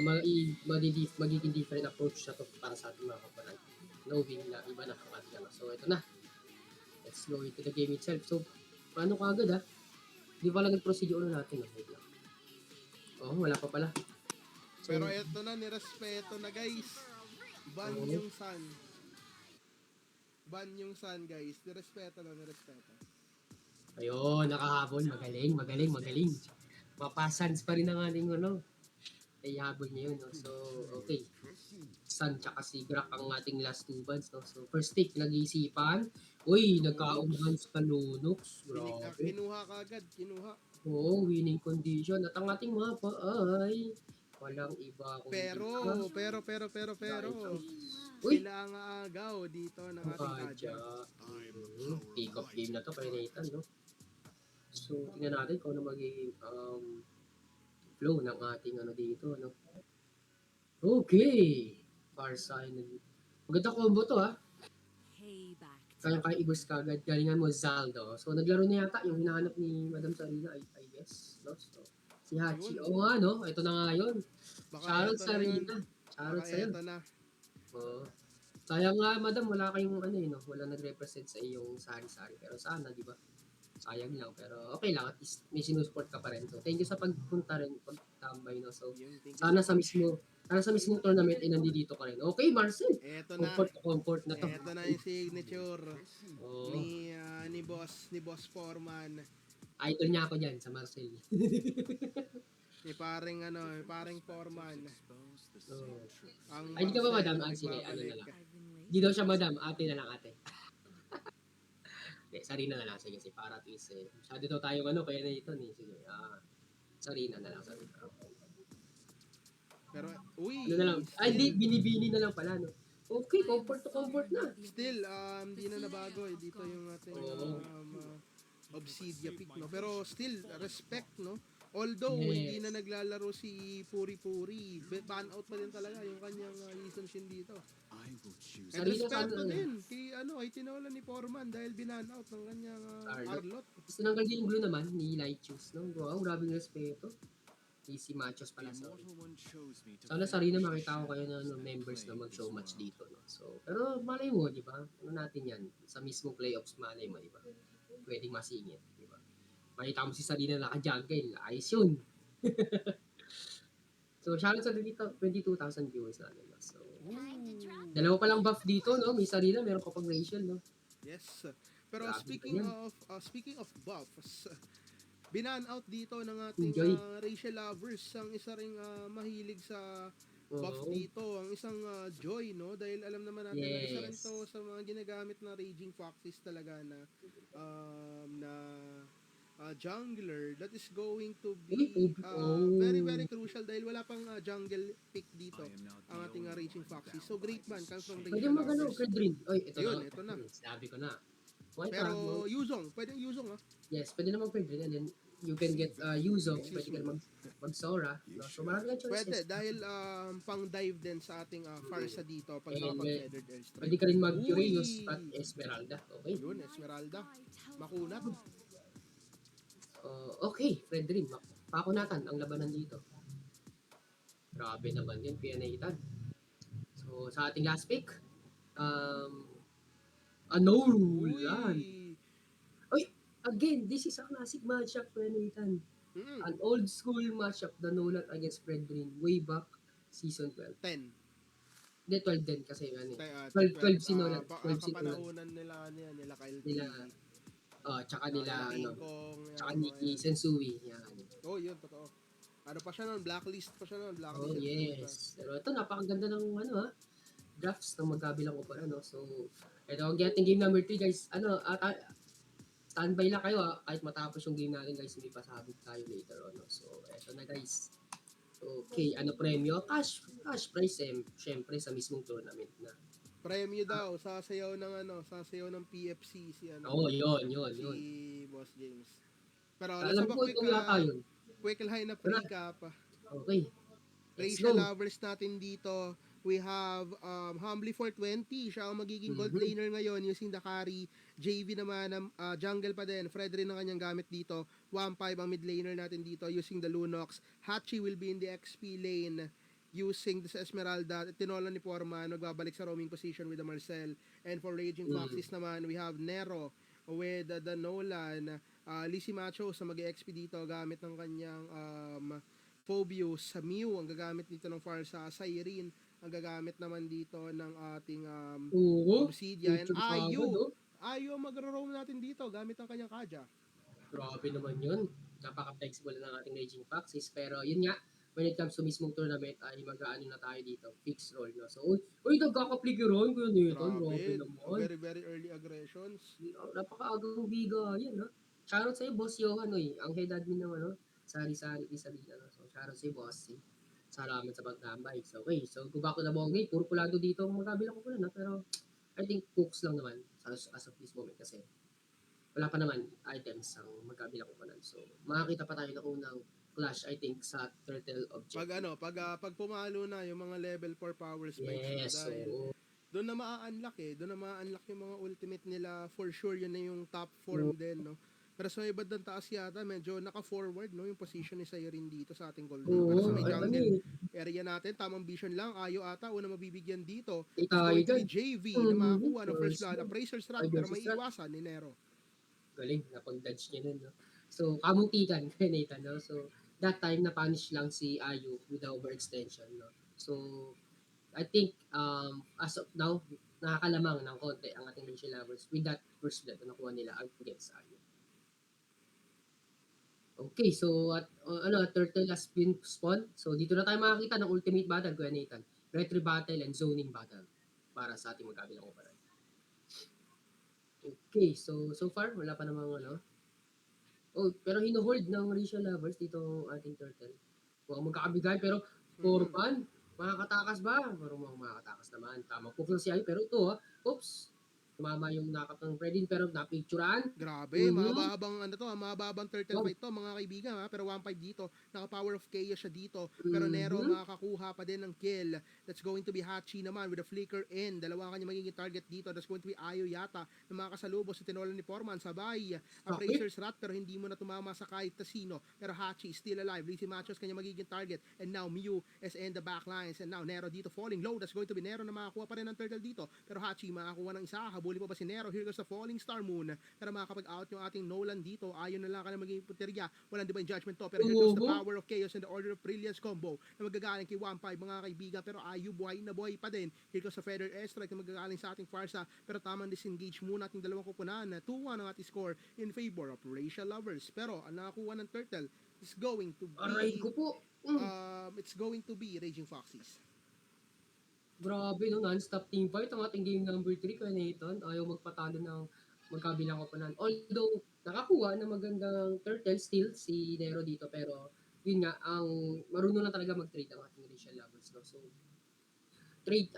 magiging different approach na to para sa ating mga kapanan. Knowing na iba na ang ating So ito na. Let's go into the game itself. So paano ka agad Di pala nag-proceed yung natin. Wait lang. Wala pa pala. So, Pero ito na, nirespeto na guys. Ban yung sun. Ban yung sun guys. Nirespeto. ayun, nakahabol. Magaling. Mapasans pa rin ang ating ay habol niya yun. No? So, okay. Sun tsaka si Grak ang ating last 2 bands. No? So, first take, nag-iisipan. Uy, nagkaumahan sa Lunox. Grabe. Kinuha ka agad. Oo, winning condition. At ang ating mapa ay walang iba kundi Pero. Uy! Sila ang agaw dito ng ating Adja. Adja. Pick-up game na to kay Nathan, no? So, tingnan natin kung ano magiging flow ng ating dito, no? Okay! Farsign. Maganda combo to, Kaya i-burst kagad. Galingan mo, Zaldo. So, naglaro na yata yung hinahanap ni Madam Sarina, I guess, no? So, si Hachi. Oo nga, no? Ito na nga yun. Shoutout Sarina. Shoutout sa'yo. Ito na. Sayang nga, madam, wala kayong wala nag-represent sa iyong sari-sari. Pero sana, di ba? Sayang lang. Pero okay lang, at least may sinusupport ka pa rin. So, thank you sa pagpunta rin, pagtambay, no? So, sana sa mismong tournament ay nandito ka rin. Okay, Marcel. Ito na. Comfort na to. Ito na yung signature Oh. ni Boss Foreman. Idol niya ako dyan sa Marcel. may paring foreman. Oo. Ang Ay, di ka ba Marcel madam? Sige, ano na nagbabalik. lang. Di daw siya madam, ate na lang ate. Sarina na lang, sige, para at least masyado daw tayong kaya na ito Sige, Sarina na lang, Sarina. Pero, Ano na lang, hindi, still, binibini na lang pala, no? Okay, comfort to comfort na. still, di na nabago eh. Dito yung ating Oo. Obsidia pick, no? Pero still, respect, no? Although, hindi na Yes. naglalaro si Puri Puri, ban out pa din talaga yung kanyang Lee Shin dito. And Sarina sa respeto ano na. din kay Tinola ni Foreman dahil binan out ng kanyang Arlot. Arlot. Tapos tinanggal din yung blue naman ni Light Choose, no? Wow, grabing respeto. Easy Machos pala, sorry. Sana Sarina makita ko kayo na members na mag-show match dito, no? So, pero malay mo, di ba? Ano natin yan? Sa mismong playoffs, malay mo, di ba? Pwedeng masingit, di ba? Makita mo si Sarina naka-jungle, ayos yun. So, shoutout sa dito, 22,000 viewers natin, no? So, dalawa pa lang buff dito, no? May Sarina, meron ka pang Rachel, no? Yes. Pero Grabe speaking of buffs, binan out dito ng ating Enjoy. Rachel lovers ang isa ring mahilig sa buff Oo. dito, ang isang Joy, no? Dahil alam naman natin na isa rin Yes. to sa mga ginagamit na Raging Foxes talaga na jungler that is going to be very very crucial dahil wala pang jungle pick dito ang ating Raging Foxes. So great man comes from Pwede Rachel magano, lovers. Fred Ring. Ay, ito Ayun, na. ito na. Sabi ko na. Why Pero not, no? Yuzong, pwedeng Yuzong Yes, pwede naman Fred Ring. And then, you can get Yuzo. Pwede ka mag-Sora. No? So, marami kang choices. Pwede, dahil pang dive din sa ating Farsa dito pag And, nakapag-feathered airstrike. Pwede ka rin mag-Curious Uy! at Esmeralda. Okay. Yun, Esmeralda. Makunat. Okay, Fred Ring. Pakunatan ang labanan dito. Grabe naman yun, Pianaitan. So, sa ating last pick, Anolan. Uy! Again, this is a classic matchup, Pianaitan. Mm, An old school matchup, the Nolan against Fred Ring, way back season 12. 10. Hindi, 12 din kasi yan eh. 12 12 si Nolan. 12 si Nolan. Kapanahonan nila Kyle T. Nila, tsaka nila, Kingkong, tsaka yan, Nikki mga yan. Sensui. Yan. Oh, yun, totoo. Ano pa siya nun? Blacklist pa siya nun. Oh, Blacklist. yes. Pero ito, napakaganda ng drafts ng magkabilang kumpara, no? So, ito ang getting game number 3, guys. Standby lang kayo, kahit matapos yung game natin, guys, may pasabog tayo later on, no? So, ito na, guys. Okay, premyo? Cash prize, syempre, sa mismong tournament na. Premyo daw, sasayaw ng PFC si Yun. si Boss James. Pero Alam ko, ito yata yun. quick line na recap. Okay. Let's Rachel go. lovers natin dito. We have Humbly 420. Siya ang magiging gold laner ngayon using the carry. JV naman, jungle pa din. Fred rin ang kanyang gamit dito. 1-5 ang mid laner natin dito using the Lunox. Hachi will be in the XP lane using the Esmeralda. Tinola ni Foreman magbabalik sa roaming position with the Marcel. And for Raging Foxes naman, we have Nero with the Nolan. Lizzie Macho sa mag-XP dito gamit ng kanyang Phobius. Sa Mew ang gagamit dito ng Farsa. Siren ang gagamit naman dito ng ating Obsidia. And Ayu ang magro-roam natin dito gamit ang kanyang Kaja. Grabe naman yun. Napaka-flexible ng ating Raging Foxes. Pero yun nga, when it comes to mismong tournament, ay mag-aano na tayo dito. Fixed role, no? So, nagkakapligiron ko yun dito. Grabe naman. Very, very early aggressions. Napaka-agang biga yan, no? Shoutout sa'yo, Boss Johan, ang head admin ng Sari-Sari Rizalina, no? So, shoutout sa'yo, Boss. Salamat sa pagtambay. So, okay. So, go back to the ball game. Puro pulado dito ang magkabilang ko pala, no? Pero, I think cooks lang naman as of this moment kasi wala pa naman items ang magkabilang ko pala. So, makakita pa tayo ng unang clash, I think, sa Turtle Object. Pag pumalo na yung mga level 4 power spikes. Yes, so, doon na maa-unlock doon na maa-unlock yung mga ultimate nila. For sure, yun na yung top form din, no? Pero sa ibang ng taas yata, medyo naka-forward, no? Yung position ni Siren dito sa ating gold. Pero sa may jungle area natin, tamang vision lang. Ayo ata, una mabibigyan dito. Going to be JV na makakuha ng first blood. Appraiser strat, pero may iwasan ni Nero. Galing, napag-dodge niya nun, no? So, kamutikan kay Nathan, no? So, that time, na-punish lang si Ayu with the overextension, no? So, I think, as of now, nakakalamang ng konti ang ating Rachel lovers with that first blood na nakuha nila against Ayu. Okay, so turtle has been spawned. So dito na tayo makakita ng ultimate battle, Kuya Nathan. Retry battle and zoning battle para sa ating magkabilang operan. Okay, so far wala pa namang ano. Oh, pero hino-hold ng racial lovers dito ang ating turtle. Mukhang magkakabigay pero for Mm. fun, makakatakas ba? Marunong makakatakas naman. Tama po si Ay pero ito oops. Tumama yung nakap ng Fredin pero napicturean. Grabe, Mhm. mahabang ano to, mahabang turtle Wow. fight to mga kaibigan ha, pero 1-5 dito, naka power of chaos siya dito, pero Nero Mhm. makakakuha pa din ng kill. That's going to be Hachi naman with a flicker in, dalawa kanya magiging target dito, that's going to be Ayo yata na makakasalubos sa tinola ni Foreman, sabay, Sakit. Appraiser's Rat pero hindi mo na tumama sa kahit tasino, pero Hachi is still alive, Lizzie Machos kanya magiging target, and now Mew is in the backlines, and now Nero dito falling low, that's going to be Nero na makakuha pa rin ng turtle dito, pero Hachi makakuha ng isa, habulin pa ba si Nero, here goes the falling star moon, pero makakapag-out yung ating Nolan dito, ayon na lang ka na magiging puterya, walang divine judgment to, pero here goes the Tumubo. power of chaos and the order of brilliance combo na magagaling kay 1-5 mga kaibigan, pero Ayu buhay na buhay pa din, here goes the feather airstrike na magagaling sa ating Farsa, pero tamang disengage muna ating dalawang kupunan, 2-1 ang ating score in favor of racial lovers, pero ang nakakuha ng turtle is going to Aray be ko po. it's going to be Raging Foxes. Grabe no, non-stop team fight ang ating game number 3 kay Nathan. Ayaw magpatalo ng magkabilang koponan. Although, nakakuha ng magandang turtle steal si Nero dito pero yun nga, ang marunong lang talaga mag-trade ang ating racial lovers. No? So, trade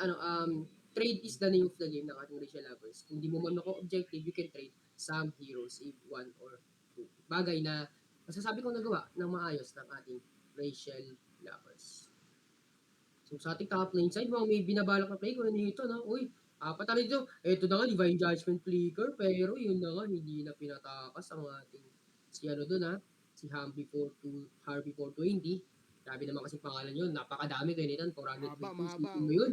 is the name of the game ng ating racial lovers. Kung di mo man ako objective, you can trade some heroes if one or two. Bagay na masasabi kong nagawa ng maayos ng ating racial lovers. So sa ating top lane side, mga may binabalak na play ko nito na, uy, apat na dito. Ito na nga, Divine Judgment Flicker, pero yun na nga, hindi na pinatakas ang ating si ano doon si Harvey 420. Grabe naman kasi pangalan yun, napakadami kayo nitan, Mahaba, 420, mahaba. isipin mo yun,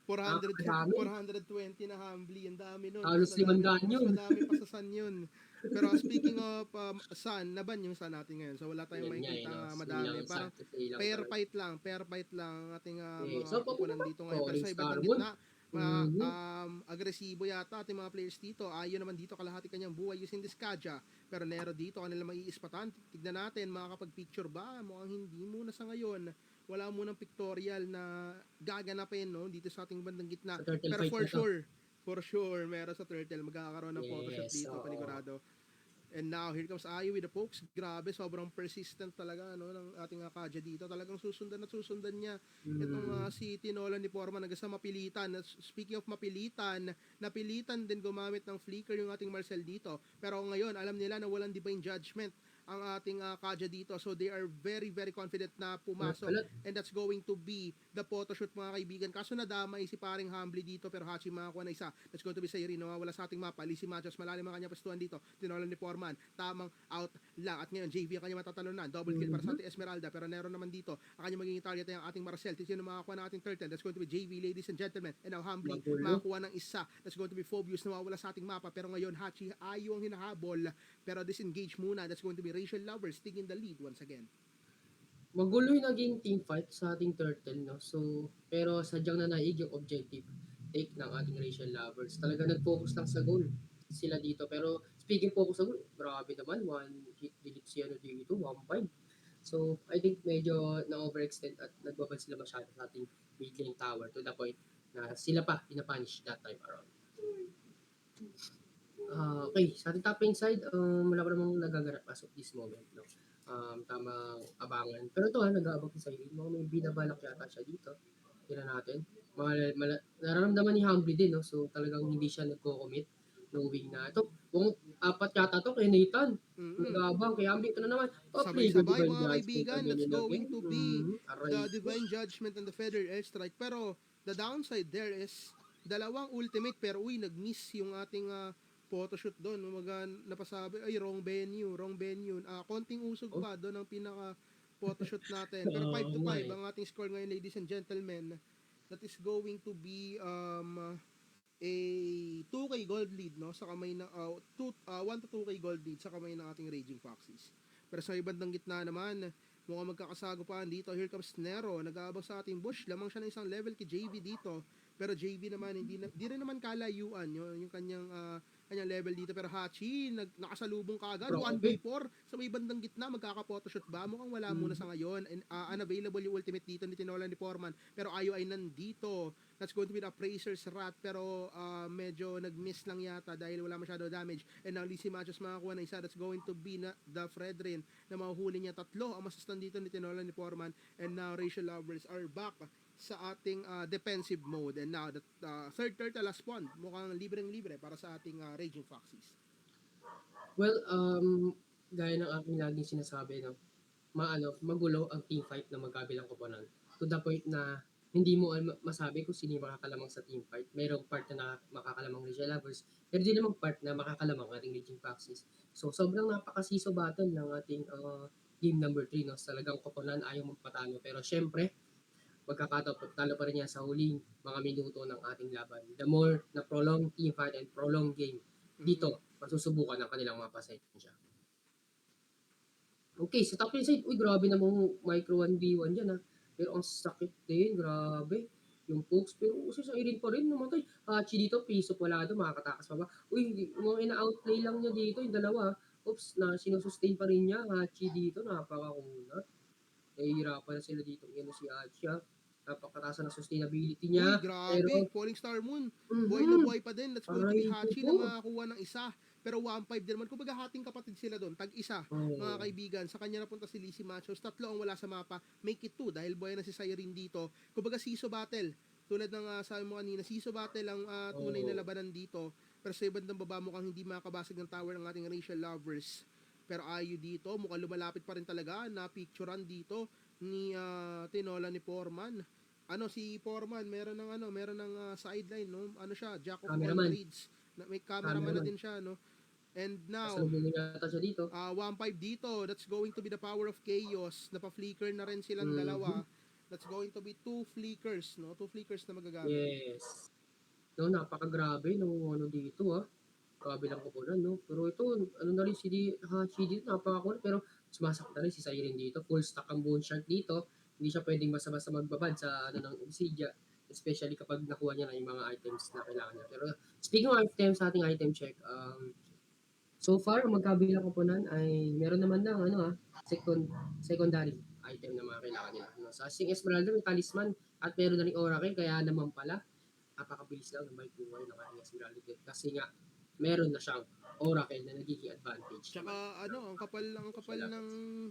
400, napakadami, 420 na humbly. Ang dami nun. halos 500 Mas yun. madami pa sa Sun yun. Pero speaking of Sun, naban yung Sun natin ngayon. So wala tayong Yan nga, makikita no? So, madami. ilang Parang ilang fair fight lang ang ating okay. mga So, papunta kupunan pa, dito ngayon. Pero Falling sa Star ibang Moon. gitna, Mhm. agresibo yata ating mga players dito. Ayon naman dito kalahati kanyang buhay using this Kaja. Pero Nero dito kanila maiispatan. Tignan natin makakapag-picture ba? Mukhang hindi muna sa ngayon. Wala munang pictorial na gaganapin no dito sa ating bandang gitna. Sa turtle Pero fight na to. for sure meron sa turtle magkakaroon ng photoshoot Yes, dito oo. panigurado. And now, here comes Ayu with the pokes. Grabe, sobrang persistent talaga no, ng ating Akaja dito. Talagang susundan at susundan niya itong si Tinola ni Forman hanggang sa mapilitan. Speaking of mapilitan, napilitan din gumamit ng flicker yung ating Marcel dito. Pero ngayon, alam nila na walang divine judgment ang ating Kaja dito. So they are very very confident na pumasok, Alat. and that's going to be the photoshoot mga kaibigan. Kaso nadamay si paring Humbly dito pero Hachi makakuha na isa. That's going to be Sayuri, nawawala sa ating mapa. Lizzie Machos, malalim ang kanya pastuan dito. Tinolan ni Foreman, tamang out lang. At ngayon JV ang kanya matatalunan. Double kill para sa ating Esmeralda, pero Nero naman dito. Ang kanya magiging target ay ang ating Marcel. Sino makakuha ng ating turtle? That's going to be JV, ladies and gentlemen. And now Humbly Magulo. makakuha ng isa. That's going to be Phobius, nawawala sa ating mapa. Pero ngayon Hachi Ayu ang hinahabol. Pero disengage muna. That's going to be Racial Lovers taking the lead once again. Magulo yung naging team fight sa ating turtle, no? So, pero sadyang nanaig yung objective take ng ating racial lovers. Talaga nag-focus lang sa goal sila dito. Pero speaking focus sa goal, grabe naman, one hit delete si ano dito, 1-5. So, I think medyo na-overextend at nagbabad sila masyado sa ating mid lane tower to the point na sila pa pinapunish that time around. Okay, sa ating top lane side, wala pa namang nagaganap as of this moment, no? Tamang abangan. Pero ito nag-aabang si Cyril. Mga may binabalak yata siya dito. Tignan natin. Nararamdaman ni Humbly din, no? So talagang hindi siya nagko-commit. Knowing na ito, kung apat yata to kay Nathan. Nag-aabang kay Humbly. Ito na naman. Sabay-sabay mga kaibigan, that's going to be Aray. the Divine Judgment and the Feather Airstrike. Pero the downside there is dalawang ultimate pero nag-miss yung ating photoshoot doon. Umaga napasabi, ay wrong venue. Konting usog pa doon ang pinaka photoshoot natin. Pero 5-5 ang ating score ngayon, ladies and gentlemen. That is going to be a 2k gold lead no sa kamay ng 1 to 2k gold lead sa kamay ng ating Raging Foxes. Pero sa ibang gitna naman, mukhang magkakasagupaan dito. Here comes Nero, nag-aabang sa ating bush. Lamang siya ng isang level kay JV dito. Pero JV naman, hindi rin naman kalayuan yung kanyang kanyang level dito. Pero Hachi, nakasalubong kaagad. Grabe. 1v4 sa may bandang gitna. Magkaka-photoshoot ba? Mukhang wala muna sa ngayon. And, unavailable yung ultimate dito ni Tinola ni Foreman. Pero Ayo ay nandito. That's going to be the Appraiser's Rat. Pero medyo nag-miss lang yata dahil wala masyado damage. And now Lizzie Machos makakuha na isa. That's going to be the Fredrin na mahuhuli niya. 3 ang masastan dito ni Tinola ni Foreman. And now Rachel Lovers are back sa ating defensive mode. And now the third turtle has spawned. Mukhang libreng-libre para sa ating Raging Foxes. Well, gaya ng aking laging sinasabi, no, magulo ang team fight ng magkabilang koponan. To the point na hindi mo masabi kung sino yung makakalamang sa team fight. Mayroong part na makakalamang Rachel Lovers, pero di namang part na makakalamang ating Raging Foxes. So, sobrang napakasiso battle ng ating game number 3. No? Talagang koponan ayaw magpatalo. Pero syempre, magkakatalo pa rin yan sa huling mga minuto ng ating laban. The more na prolonged team fight and prolonged game, dito, masusubukan ng kanilang mga pasensya. Okay, sa top lane side, uy, grabe namang micro 1v1 dyan, ha. Pero ang sakit din, grabe. Yung pokes, pero sa Irene pa rin, namatay. Hachi dito, piso wala doon, makakatakas pa ba? Uy, mga ina-outplay lang niya dito, yung dalawa. Oops, na sinusustain pa rin niya. Hachi dito, napakakunat. Nahihirapan na sila dito. Yan si Hachi, ha. Napakataas na sustainability niya. Uy, grabe. Pero, Falling Star Moon. Buhay na buhay pa din. That's going to be Aray, Hachi ko na po. makakuha ng isa. Pero 1-5 din naman. Kumbaga hating kapatid sila doon. Tag-isa. Mga kaibigan. Sa kanya napunta si Lizzie Machos. 3 ang wala sa mapa. Make it 2 dahil buhay na si Cyrene dito. Kumbaga Siso Battle. Tulad ng sabi mo kanina, Siso Battle ang tunay na labanan dito. Pero sa ibang baba mukhang hindi makakabasag ng tower ng ating Rachel Lovers. Pero Ayu dito, mukhang lumalapit pa rin talaga. Na-picturean dito ni Tinola ni Foreman. Si Foreman, meron ng sideline, no? Siya, jack of all Cameraman. trades. May cameraman na din siya, no? And now, Kasalubong yata siya dito. 1-5 dito. That's going to be the power of chaos. Napa-flicker na rin silang dalawa. That's going to be 2 flickers, no? 2 flickers na magagamit. Yes. No, napakagrabe no dito, ha. Grabe lang ko na, no. Pero ito, na rin si Hachi dito, napakakulit. Pero sumasakta rin si Siren dito. Full stack ang Bone Shark dito. Hindi siya pwedeng basta-basta magbabad sa ng Obsidia. Especially kapag nakuha niya na yung mga items na kailangan niya. Pero speaking of items, sa ating item check, so far, ang magkabilang koponan ay meron naman ng secondary item na mga kailangan nila. No? Sa Sing Esmeralda, may talisman at meron na rin Oracle, kaya naman pala, napakabilis lang ng may buhay ng ating Esmeralda. Kasi nga, meron na siyang Oracle na nagiging advantage. Tsaka ang kapal ng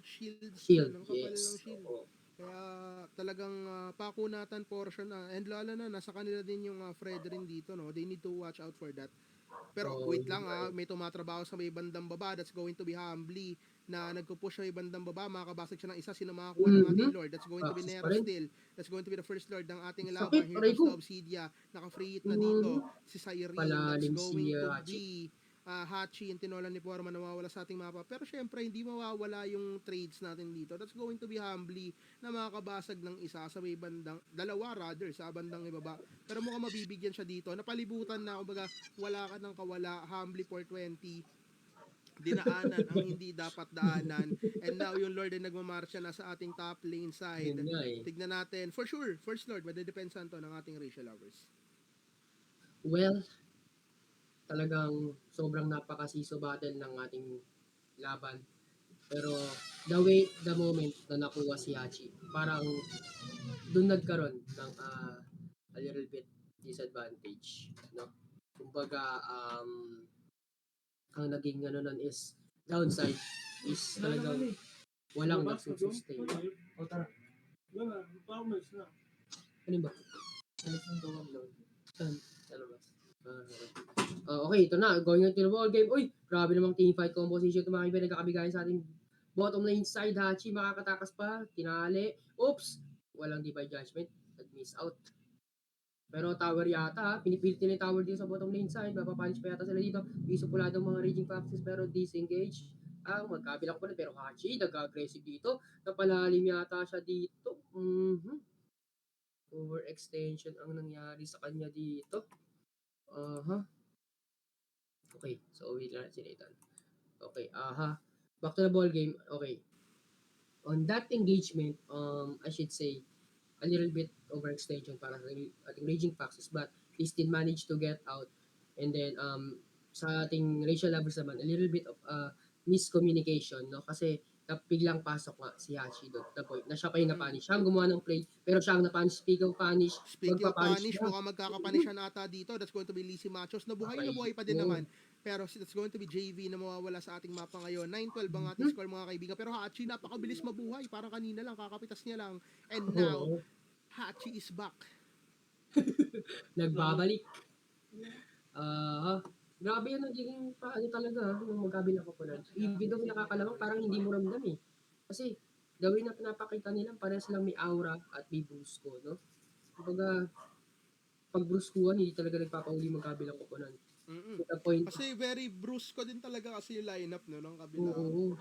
shield. Shield, Ang kapal yes. ng shield. Oo. Kaya talagang pakunatan portion na. And lalo na, nasa kanila din yung Fredrin dito, no? They need to watch out for that. Pero wait lang, may tumatrabaho sa may bandang baba. That's going to be Humbly na nagpo-push sa may bandang baba. Makakabasag siya ng isa. Sino makakuha ng ating Lord? That's going to be Access Nero pa rin. still. That's going to be the first Lord ng ating Sakit, laban. Here aray comes ko. the Obsidia. Naka-free hit na dito. Si Cyrene. That's Palalim si going to Hachi. be Hachi and Tinola ni Foreman nawawala sa ating mapa. Pero syempre, hindi mawawala yung trades natin dito. That's going to be Humbly na makakabasag ng isa sa may bandang, dalawa rather, sa bandang ibaba. Pero mukhang mabibigyan siya dito. Napalibutan na, kumbaga, wala ka ng kawala. Humbly 420. Dinaanan ang hindi dapat daanan. And now, yung Lord ay nagmamarsya na sa ating top lane side. Yun nga eh. Tignan natin. For sure, first Lord, madedepensan to ng ating Rachel Lovers. Well, talagang sobrang napakasiso battle ng ating laban. Pero the moment na nakuha si Hachi, parang doon nagkaroon ng a little bit disadvantage, no? Kumbaga, ang naging nun is downside is talagang walang nagsusustain. Ano ba? Saan? Sa labas. Okay, ito na. Going into the ball game. Uy, grabe namang team fight composition. Ito mga kaibigan, nagkakabigayan sa ating bottom lane side. Hachi, makakatakas pa. Tinali. Oops! Walang divide judgment. Nag-miss out. Pero tower yata. Pinipilit nila yung tower dito sa bottom lane side. Mapapalish pa yata sila dito. Piso pula daw mga Raging Foxes pero disengage. Magkabilang ko na. Pero Hachi, nag-aggressive dito. Napalalim yata siya dito. Overextension ang nangyari sa kanya dito. Okay, so uwi na si Nathan. Okay, back to the ball game. Okay. On that engagement, I should say, a little bit overextension para sa ating Raging Foxes, but they still managed to get out. And then, sa ating racial lovers naman, a little bit of miscommunication, no? Kasi biglang pasok nga si Hachi doon, the point na siya pa yung Mm. na-punish. Siya ang gumawa ng play, pero siya ang na-punish. Speaking of punish, Speaking of magpa-punish punish, na. mukhang magkakapanish siya nata dito. That's going to be Lizzie Machos. Okay. Nabuhay pa din Yun. naman. Pero that's going to be JV na mawawala sa ating mapa ngayon. 9-12 ang ating Mhm. score mga kaibigan. Pero Hachi napakabilis mabuhay. Parang kanina lang, kakapitas niya lang. And now, Oo. Hachi is back. Nagbabalik. Grabe yan nagiging paano talaga yung magkabilang koponan. Even though nakakalamang parang hindi mo ramdam eh. Kasi gawin na pinapakita nila parehas lang may aura at may brusko, no? Kumbaga, pag bruskuhan, hindi talaga nagpapauli magkabilang koponan. Mm-mm. To the point, Kasi very brusco din talaga kasi yung lineup no, ng kabila. oo.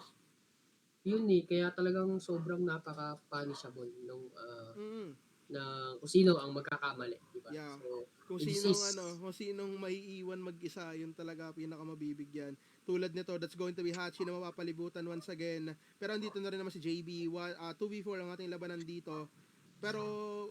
Yun eh, kaya talagang sobrang napaka-punishable nung Mm-mm. na kung sino ang magkakamali, di ba? Yeah. So, Kung this sinong is- kung sinong maiiwan mag-isa, yun talaga pinakamabibigyan. Tulad nito, that's going to be Hachi na mapapalibutan once again. Pero andito na rin naman si JB, 2v4 ang ating labanan dito. Pero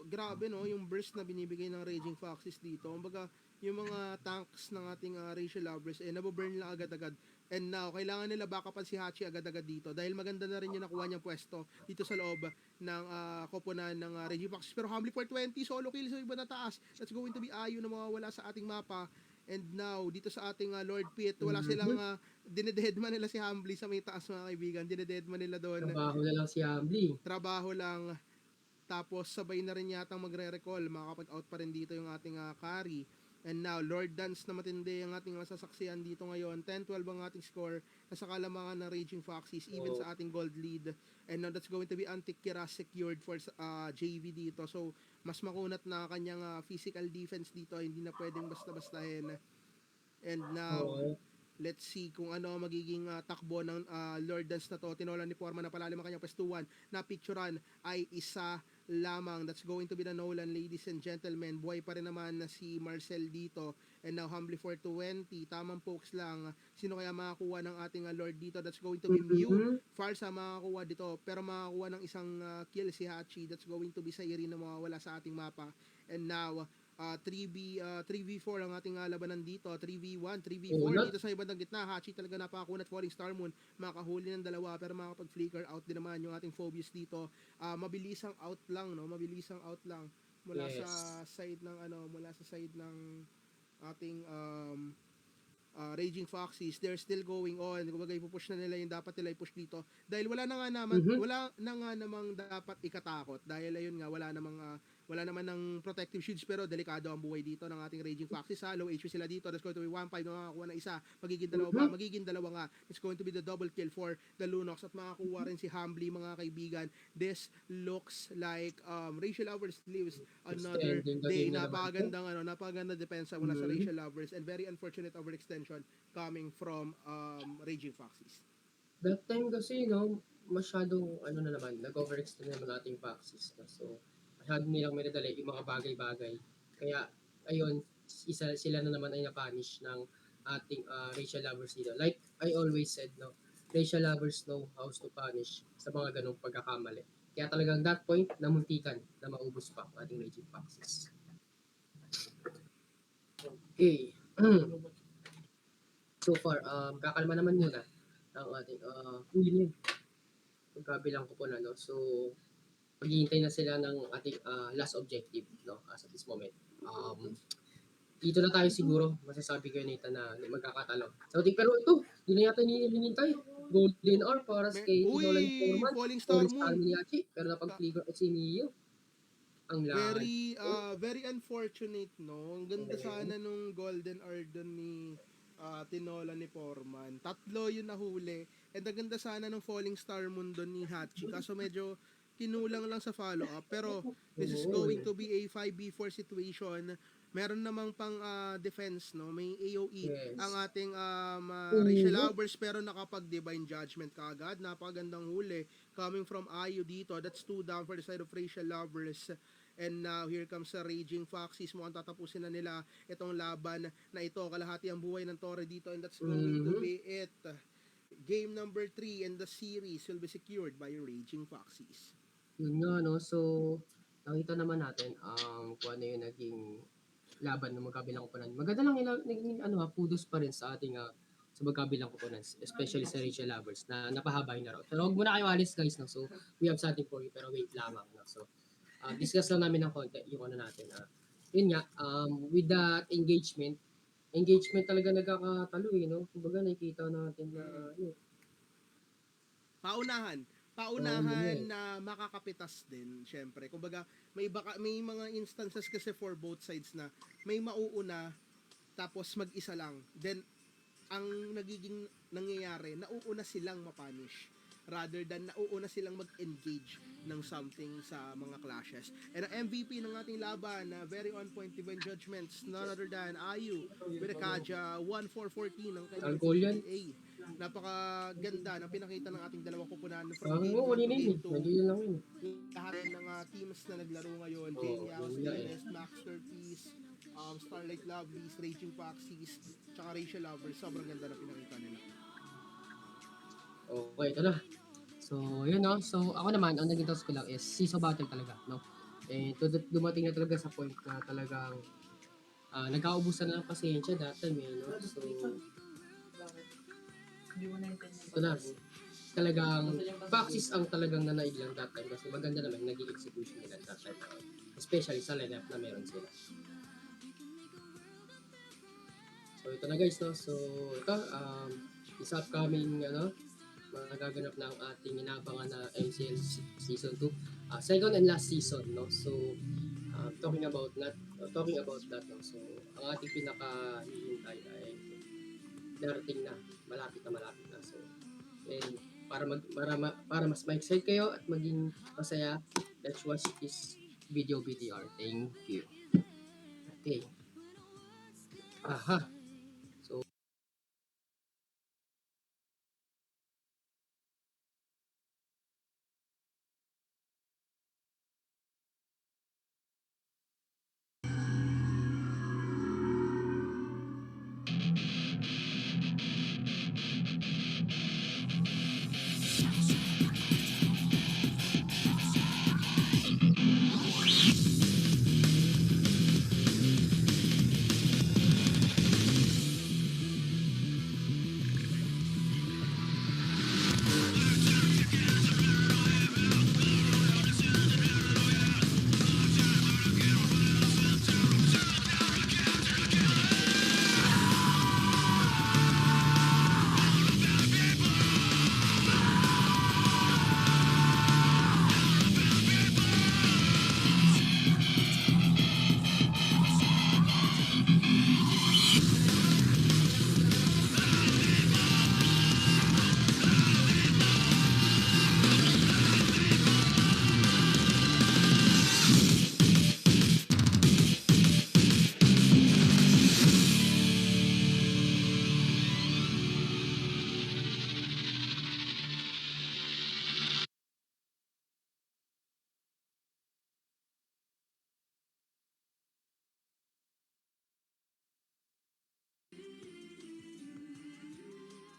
grabe no, yung burst na binibigay ng Raging Foxes dito. Kumbaga, yung mga tanks ng ating racial lovers naboburn lang agad-agad. And now, kailangan nila backupan si Hachi agad-agad dito dahil maganda na rin yung nakuha niyang pwesto dito sa loob ng koponan ng Raging Foxes. Pero Humbly 420, solo kill sa iba na taas. That's going to be Ayu na mawawala sa ating mapa. And now, dito sa ating Lord Pit, wala silang dinededman nila si Humbly sa may taas mga kaibigan. Dinededman nila doon. trabaho na lang si Humbly. Trabaho lang. Tapos sabay na rin yatang magre-recall, makakapag-out pa rin dito yung ating carry. And now, Lord Dance na matindi ang ating masasaksihan dito ngayon. 10-12 ang ating score. Nasa kalamangan ng Raging Foxes, even sa ating gold lead. And now, that's going to be Antikira secured for JV dito. So, mas makunat na kanyang physical defense dito. Hindi na pwedeng basta-bastahin. And now, Oo. let's see kung ano ang magiging takbo ng Lord Dance na to. Tinola ni Forma na palalim ang kanyang pwestuhan. Na picturean ay isa lamang. That's going to be the Nolan, ladies and gentlemen. Buhay pa rin naman na si Marcel dito. And now Humbly 420. Tamang pokes lang. Sino kaya makakuha ng ating Lord dito? That's going to be Mew. Farsa makakuha dito. Pero makakuha ng isang kill si Hachi. That's going to be Sayri na mawawala sa ating mapa. And now 3v4 ang ating labanan dito. 3v1, 3v4 dito sa ibang gitna. Hachi talaga napakakunat. Falling Star Moon makahuli ng dalawa pero makapag-flicker out din naman yung ating Phobius dito. Mabilisang out lang no, mabilisang out lang mula sa side ng ating Raging Foxes. They're still going on. Kumbaga ipupush na nila yung dapat nila i-push dito dahil wala na nga namang dapat ikatakot dahil ayun nga wala naman ng protective shields pero delikado ang buhay dito ng ating Raging Foxes. Low HP sila dito. That's going to be 1-5 na makakuha na isa. Magiging dalawa ba? Magiging dalawa nga. It's going to be the double kill for the Lunox at makakuha rin si Humbly mga kaibigan. This looks like Racial Lovers lives another day. Napakagandang depensa mula sa Racial Lovers and very unfortunate overextension coming from Raging Foxes. That time kasi, no, masyadong, nag-overextend naman ating Foxes. No? So, masyado nilang may nadala yung mga bagay-bagay. Kaya, ayun, sila na naman ay na-punish ng ating racial lovers dito. Like I always said, no, racial lovers know how to punish sa mga ganong pagkakamali. Kaya talagang that point, namuntikan na maubos pa ang ating Raging Foxes. Okay. So far, kakalma naman muna ang ating huli pagkabilang ko po na, no? So, maghihintay na sila ng ating last objective, no? As at this moment. Dito na tayo siguro, masasabi ko Nathan na magkakatalo. So, pero ito, hindi na yata hinihintay. Golden hour para sa kay Nolan Foreman. Falling Star Moon. Pero napag-flicker si Mio. Ang lahat. Very unfortunate, no? Ang ganda sana nung golden hour doon ni Tinola ni Foreman. 3 yung nahuli. And ang ganda sana nung Falling Star Moon doon ni Hachi. Kaso medyo kinulang lang sa follow-up. Pero this is going to be a 5v4 situation. Meron namang pang defense, no? May AOE ang ating Racial Lovers pero nakapag-Divine Judgment kaagad. Napakagandang huli coming from Ayu dito. That's 2 down for the side of Racial Lovers. And now, here comes the Raging Foxes. Mukhang tatapusin na nila itong laban na ito. Kalahati ang buhay ng Torre dito and that's going to be it. Game number 3 and the series will be secured by Raging Foxes. Yun nga, no? So, nakita naman natin kung ano yung naging laban ng magkabilang koponan. Maganda lang naging kudos pa rin sa ating sa magkabilang koponan, especially sa Rachel Lovers na napahaba yung laro. Pero huwag muna kayo alis guys, no? So we have something for you, pero wait lamang. No? So discuss lang namin ng konti yung natin. Yun nga, with that engagement talaga nagkakatalo no? Kumbaga nakikita natin na Paunahan. Paunahan na makakapitas din, syempre. Kumbaga, may mga instances kasi for both sides na may mauuna tapos mag-isa lang. Then ang nagiging nangyayari, nauuna silang mapunish rather than nauuna silang mag-engage ng something sa mga clashes. And ang MVP ng ating laban na very on point divine judgments, none other than Ayu with a Kaja 1-4-14 ng kanyang Alcohol yan. A. Napakaganda ng pinakita ng ating dalawang kupunan from parang game 1 wala to na game yun. 2. Nandiyan lang yun. Lahat ng teams na naglaro ngayon, Oo, Jane Yao, yun nga Stainless, Masterpiece, Starlight Lovelies, Raging Foxies, tsaka Rachel Lovers, sobrang ganda na pinakita nila. Okay, ito na. So, yun no. So, ako naman, ang naging task ko lang is season battle talaga, no? And dumating na talaga sa point na talagang nagkaubusan na ng pasensya that time, no? So, ito na. Talagang, Foxes ang talagang nanaig lang that time kasi maganda naman naging execution nila that time. Especially sa lineup na meron sila. So, ito na guys, no? So, ito, is upcoming, magaganap na ang ating inaabangan na MCL Season 2. Second and last season, no? So, talking about that, no? So, ang ating pinaka-hihintay ay darating na, malapit na. So, and para mas ma-excite kayo at maging masaya, let's watch this video VDR. Thank you. Okay. Aha. So,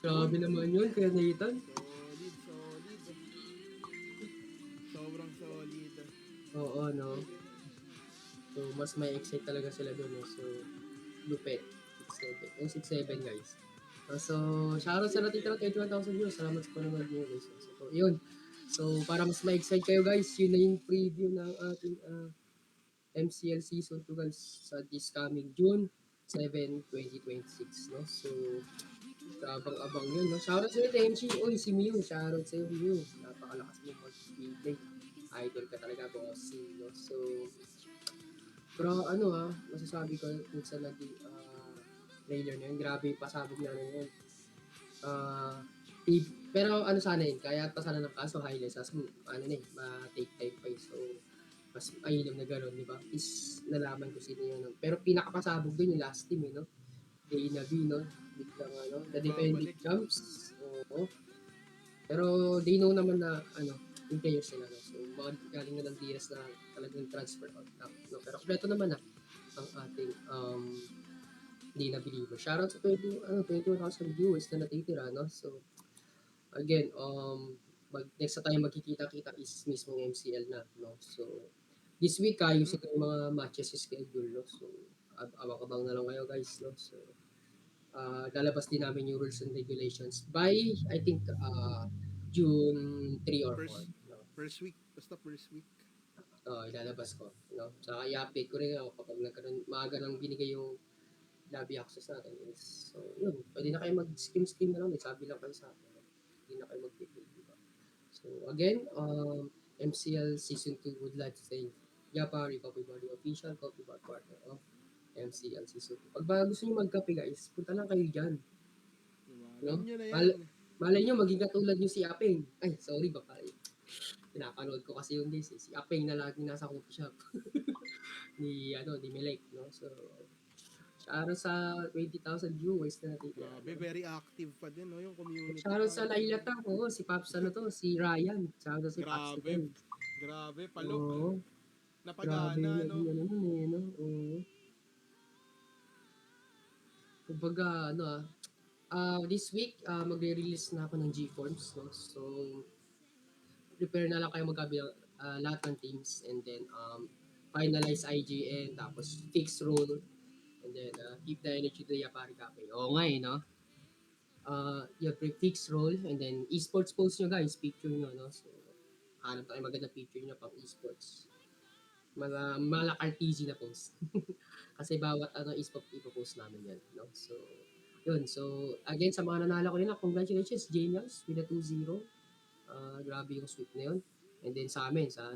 grabe naman yun, kaya Nathan. Solid. Sobrang solid. Oo, no? So, mas may excite talaga sila doon. So, lupet. 6-7. Yung 6-7 guys. So, shoutout sa natitira 21,000 views. Salamat sa panonood niyo guys. So, yun. So, para mas ma-excite kayo guys, yun na yung preview ng ating MCL Season 2 guys sa this coming June 7, 2026. No? So, abang yun. No? Shoutout sa iyo, MC. Uy, si Miu. Shoutout sa iyo, Miu. Napakalakas mo mag-gameplay. Idol ka talaga, bossy. No? So, pero masasabi ko kung sa naging trailer na yun, grabe yung pasabog na yun. Pero sana yun, kaya pa sana ng kaso highlights, ma-take time pa yun. So, mas ailam na gano'n, di ba? Is nalaman ko sino yun. Pero pinakapasabog dun yung last team, no? Day na B, no? Biglang, the defending champs. Oo. Pero they know naman na, yung players nila, no? So, mga galing na ng DS na talagang transfer out. No? Pero kompleto naman na ang ating Day na Believer. Shoutout sa 21,000 viewers na natitira, no? So, again, next na tayo magkikita-kita is mismo MCL na, no? So, this week, ayusin ko yung mga matches schedule, no? So, abang-abang na lang kayo guys, no? So, lalabas din namin yung rules and regulations by, I think, June 3 or 4. First, No? first week. Basta first week. Ilalabas ko. No? Saka i-update ko rin ako kapag maaga nang binigay yung lobby access natin. So, yun. Pwede na kayo mag-scream na lang. Sabi lang kayo sa akin. No? Hindi na kayo mag-play, diba? So, again, MCL Season 2 would like to thank Yapari Coffee Body Official, Coffee Bar Partner of MCL Season 2. Pag ba gusto nyo magkape guys, punta lang kayo dyan. Diba? No? Alam nyo na yan. Malay nyo, maging katulad nyo si Apeng. Ay, sorry baka pinapanood ko kasi yung days eh. Si Apeng na lagi nasa coffee shop. ni Melek, no? So, shoutout sa 20,000 viewers na natin. Grabe, very active pa din, no? Yung community. Shoutout sa Laila Tang, si Paps si Ryan. Shoutout si Paps Grabe. Grabe, palok. Oo. Napagana, Grabe, no? ano naman eh, no? Oo. Kumbaga, this week, magre-release na ako ng G-Forms, no? So, prepare na lang kayo magkabilang lahat ng teams and then finalize IGN, tapos fix role, and then keep the energy to the Yapari Cafe. Oo nga eh, no? You fix role, and then esports post nyo guys, picture nyo, no? So, hanap tayo maganda picture nyo pang esports. Malak RTG na post. Kasi bawat esports ipopost namin yan, no? So, yun. So, again, sa mga nanalo ko rin, congratulations, Genius, with a 2-0. Grabe yung sweep na yun. And then sa amin, sa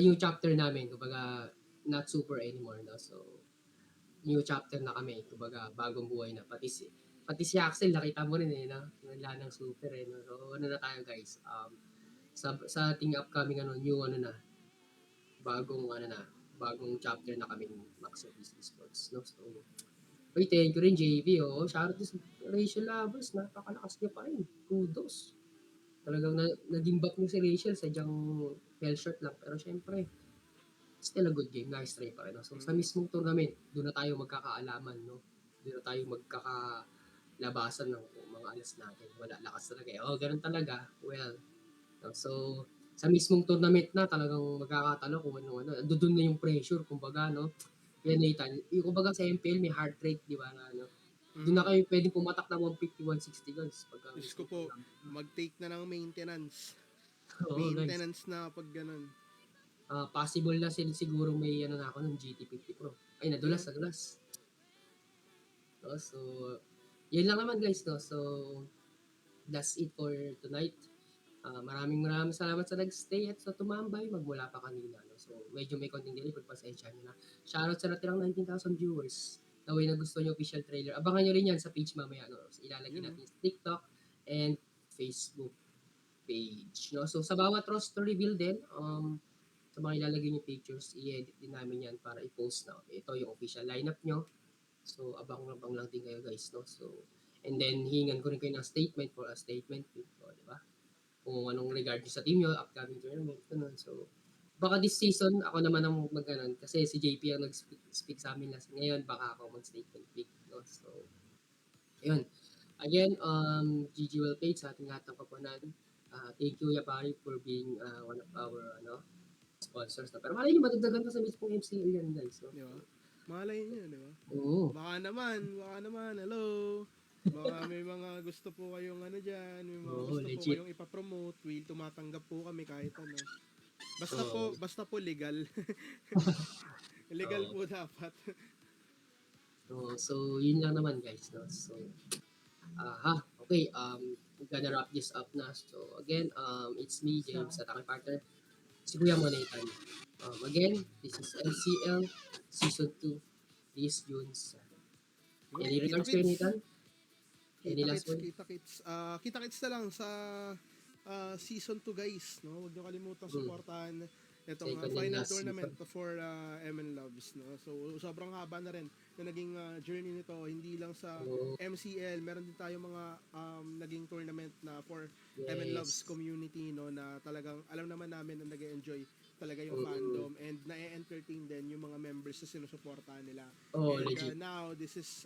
new chapter namin, kumbaga, not super anymore, no? So, new chapter na kami, kumbaga, bagong buhay na. Pati si Axel, nakita mo rin eh, no? Wala ng super eh, no? So, na tayo guys. Sa ating upcoming, bagong chapter na kami Max Service Esports, no? So, thank you rin, JV, shoutout to Rachel Labos, napakalakas niya pa rin. Kudos. Talagang naging back niyo si Rachel, sadyang fell short lang. Pero syempre, still a good game, guys, try pa rin. No? So, sa mismong tournament, doon na tayo magkakaalaman, no? Doon na tayo magkakalabasan ng mga alas natin. Wala, lakas talaga eh. Ganun talaga. Well, no? So, sa mismong tournament na, talagang magkakatalo kung ano. Doon na yung pressure, kumbaga, no? Yan, Nathan. Yung kumbaga sa MPL, may heart rate, di ba, na, ano? Doon na kayo pwedeng pumatak ng 150, 160 guys. Diyos ko po, mag-take na ng maintenance. Oo, Maintenance na pag ganun. Possible na siguro may na ako ng GT50 Pro. Ay, nadulas. No, so, yun lang naman guys, no? So, that's it for tonight. Maraming salamat sa nag-stay at sa tumambay magmula pa kanina. No? So, medyo may konting delay, pagpasensya nyo na. Shoutout sa natirang 19,000 viewers. Na way na gusto nyo official trailer. Abangan nyo rin yan sa page mamaya. No? So, ilalagay natin sa TikTok and Facebook page. No? So, sa bawat roster reveal din, sa mga ilalagay nyo pictures, i-edit din namin yan para i-post na. Ito yung official lineup nyo. So, abang-abang lang din kayo guys. No? So, and then, hingan ko rin kayo ng statement for a statement. So, di ba? Kung anong regard sa team nyo, upcoming tournament, ganun. So, baka this season, ako naman ang mag-ganon. Kasi si JP ang nag-speak sa amin last. Ngayon, baka ako mag-statement pick. No? So, ayun. Again, GG well played sa ating lahat ng kapunan. Thank you, Yapari, for being one of our sponsors. No? Pero malay nyo, madagdagan pa sa mismong MCL yan, guys. No? Di ba? Malay nyo, di ba? Oo. Baka naman, hello. Baka may mga gusto po kayong dyan, may mga gusto legit. po kayong ipapromote, tumatanggap po kami kahit ano. Basta po legal. Legal po dapat. So, yun lang naman guys. No? So, okay, we're gonna wrap this up na. So, again, it's me, James, at aking partner, si Kuya Monaytan. Again, this is LCL Season 2, this June 7. Any regards to Nathan? Any last one? Kita-kits na lang sa Season 2 guys, no? Huwag niyo kalimutang suportahan itong final tournament for MN Loves, no? So sobrang haba na rin na naging journey nito, hindi lang sa MCL, meron din tayo mga naging tournament na for MN Loves community, no, na talagang alam naman namin na nag-enjoy talaga yung fandom and na-entertain din yung mga members na sinusuportahan nila. And now this is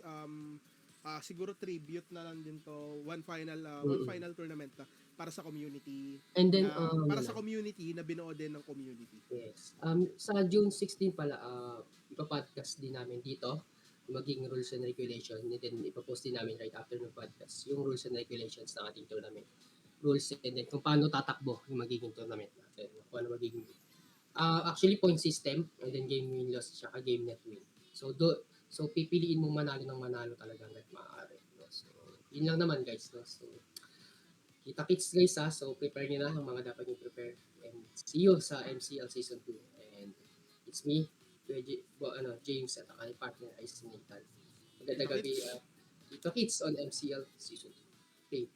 siguro tribute na lang din to, one final tournament na para sa community. And then para sa community na binuo din ng community. Yes. Sa June 16 pala, ipapodcast din namin dito yung magiging rules and regulation, and then ipapost din namin right after ng podcast yung rules and regulations ng ating tournament. Rules and then kung paano tatakbo yung magiging tournament natin. Kung ano magiging actually point system and then game win loss tsaka game net win. So pipiliin mo manalo ng manalo talaga hangga't maaari. No? So yun lang naman guys. No? So kita-kits guys ha. So prepare nyo na ang mga dapat nyo prepare. And see you sa MCL Season 2. And it's me, James at ang partner ay si Nathan. Magandang gabi. Kita-kits on MCL Season 2. Okay.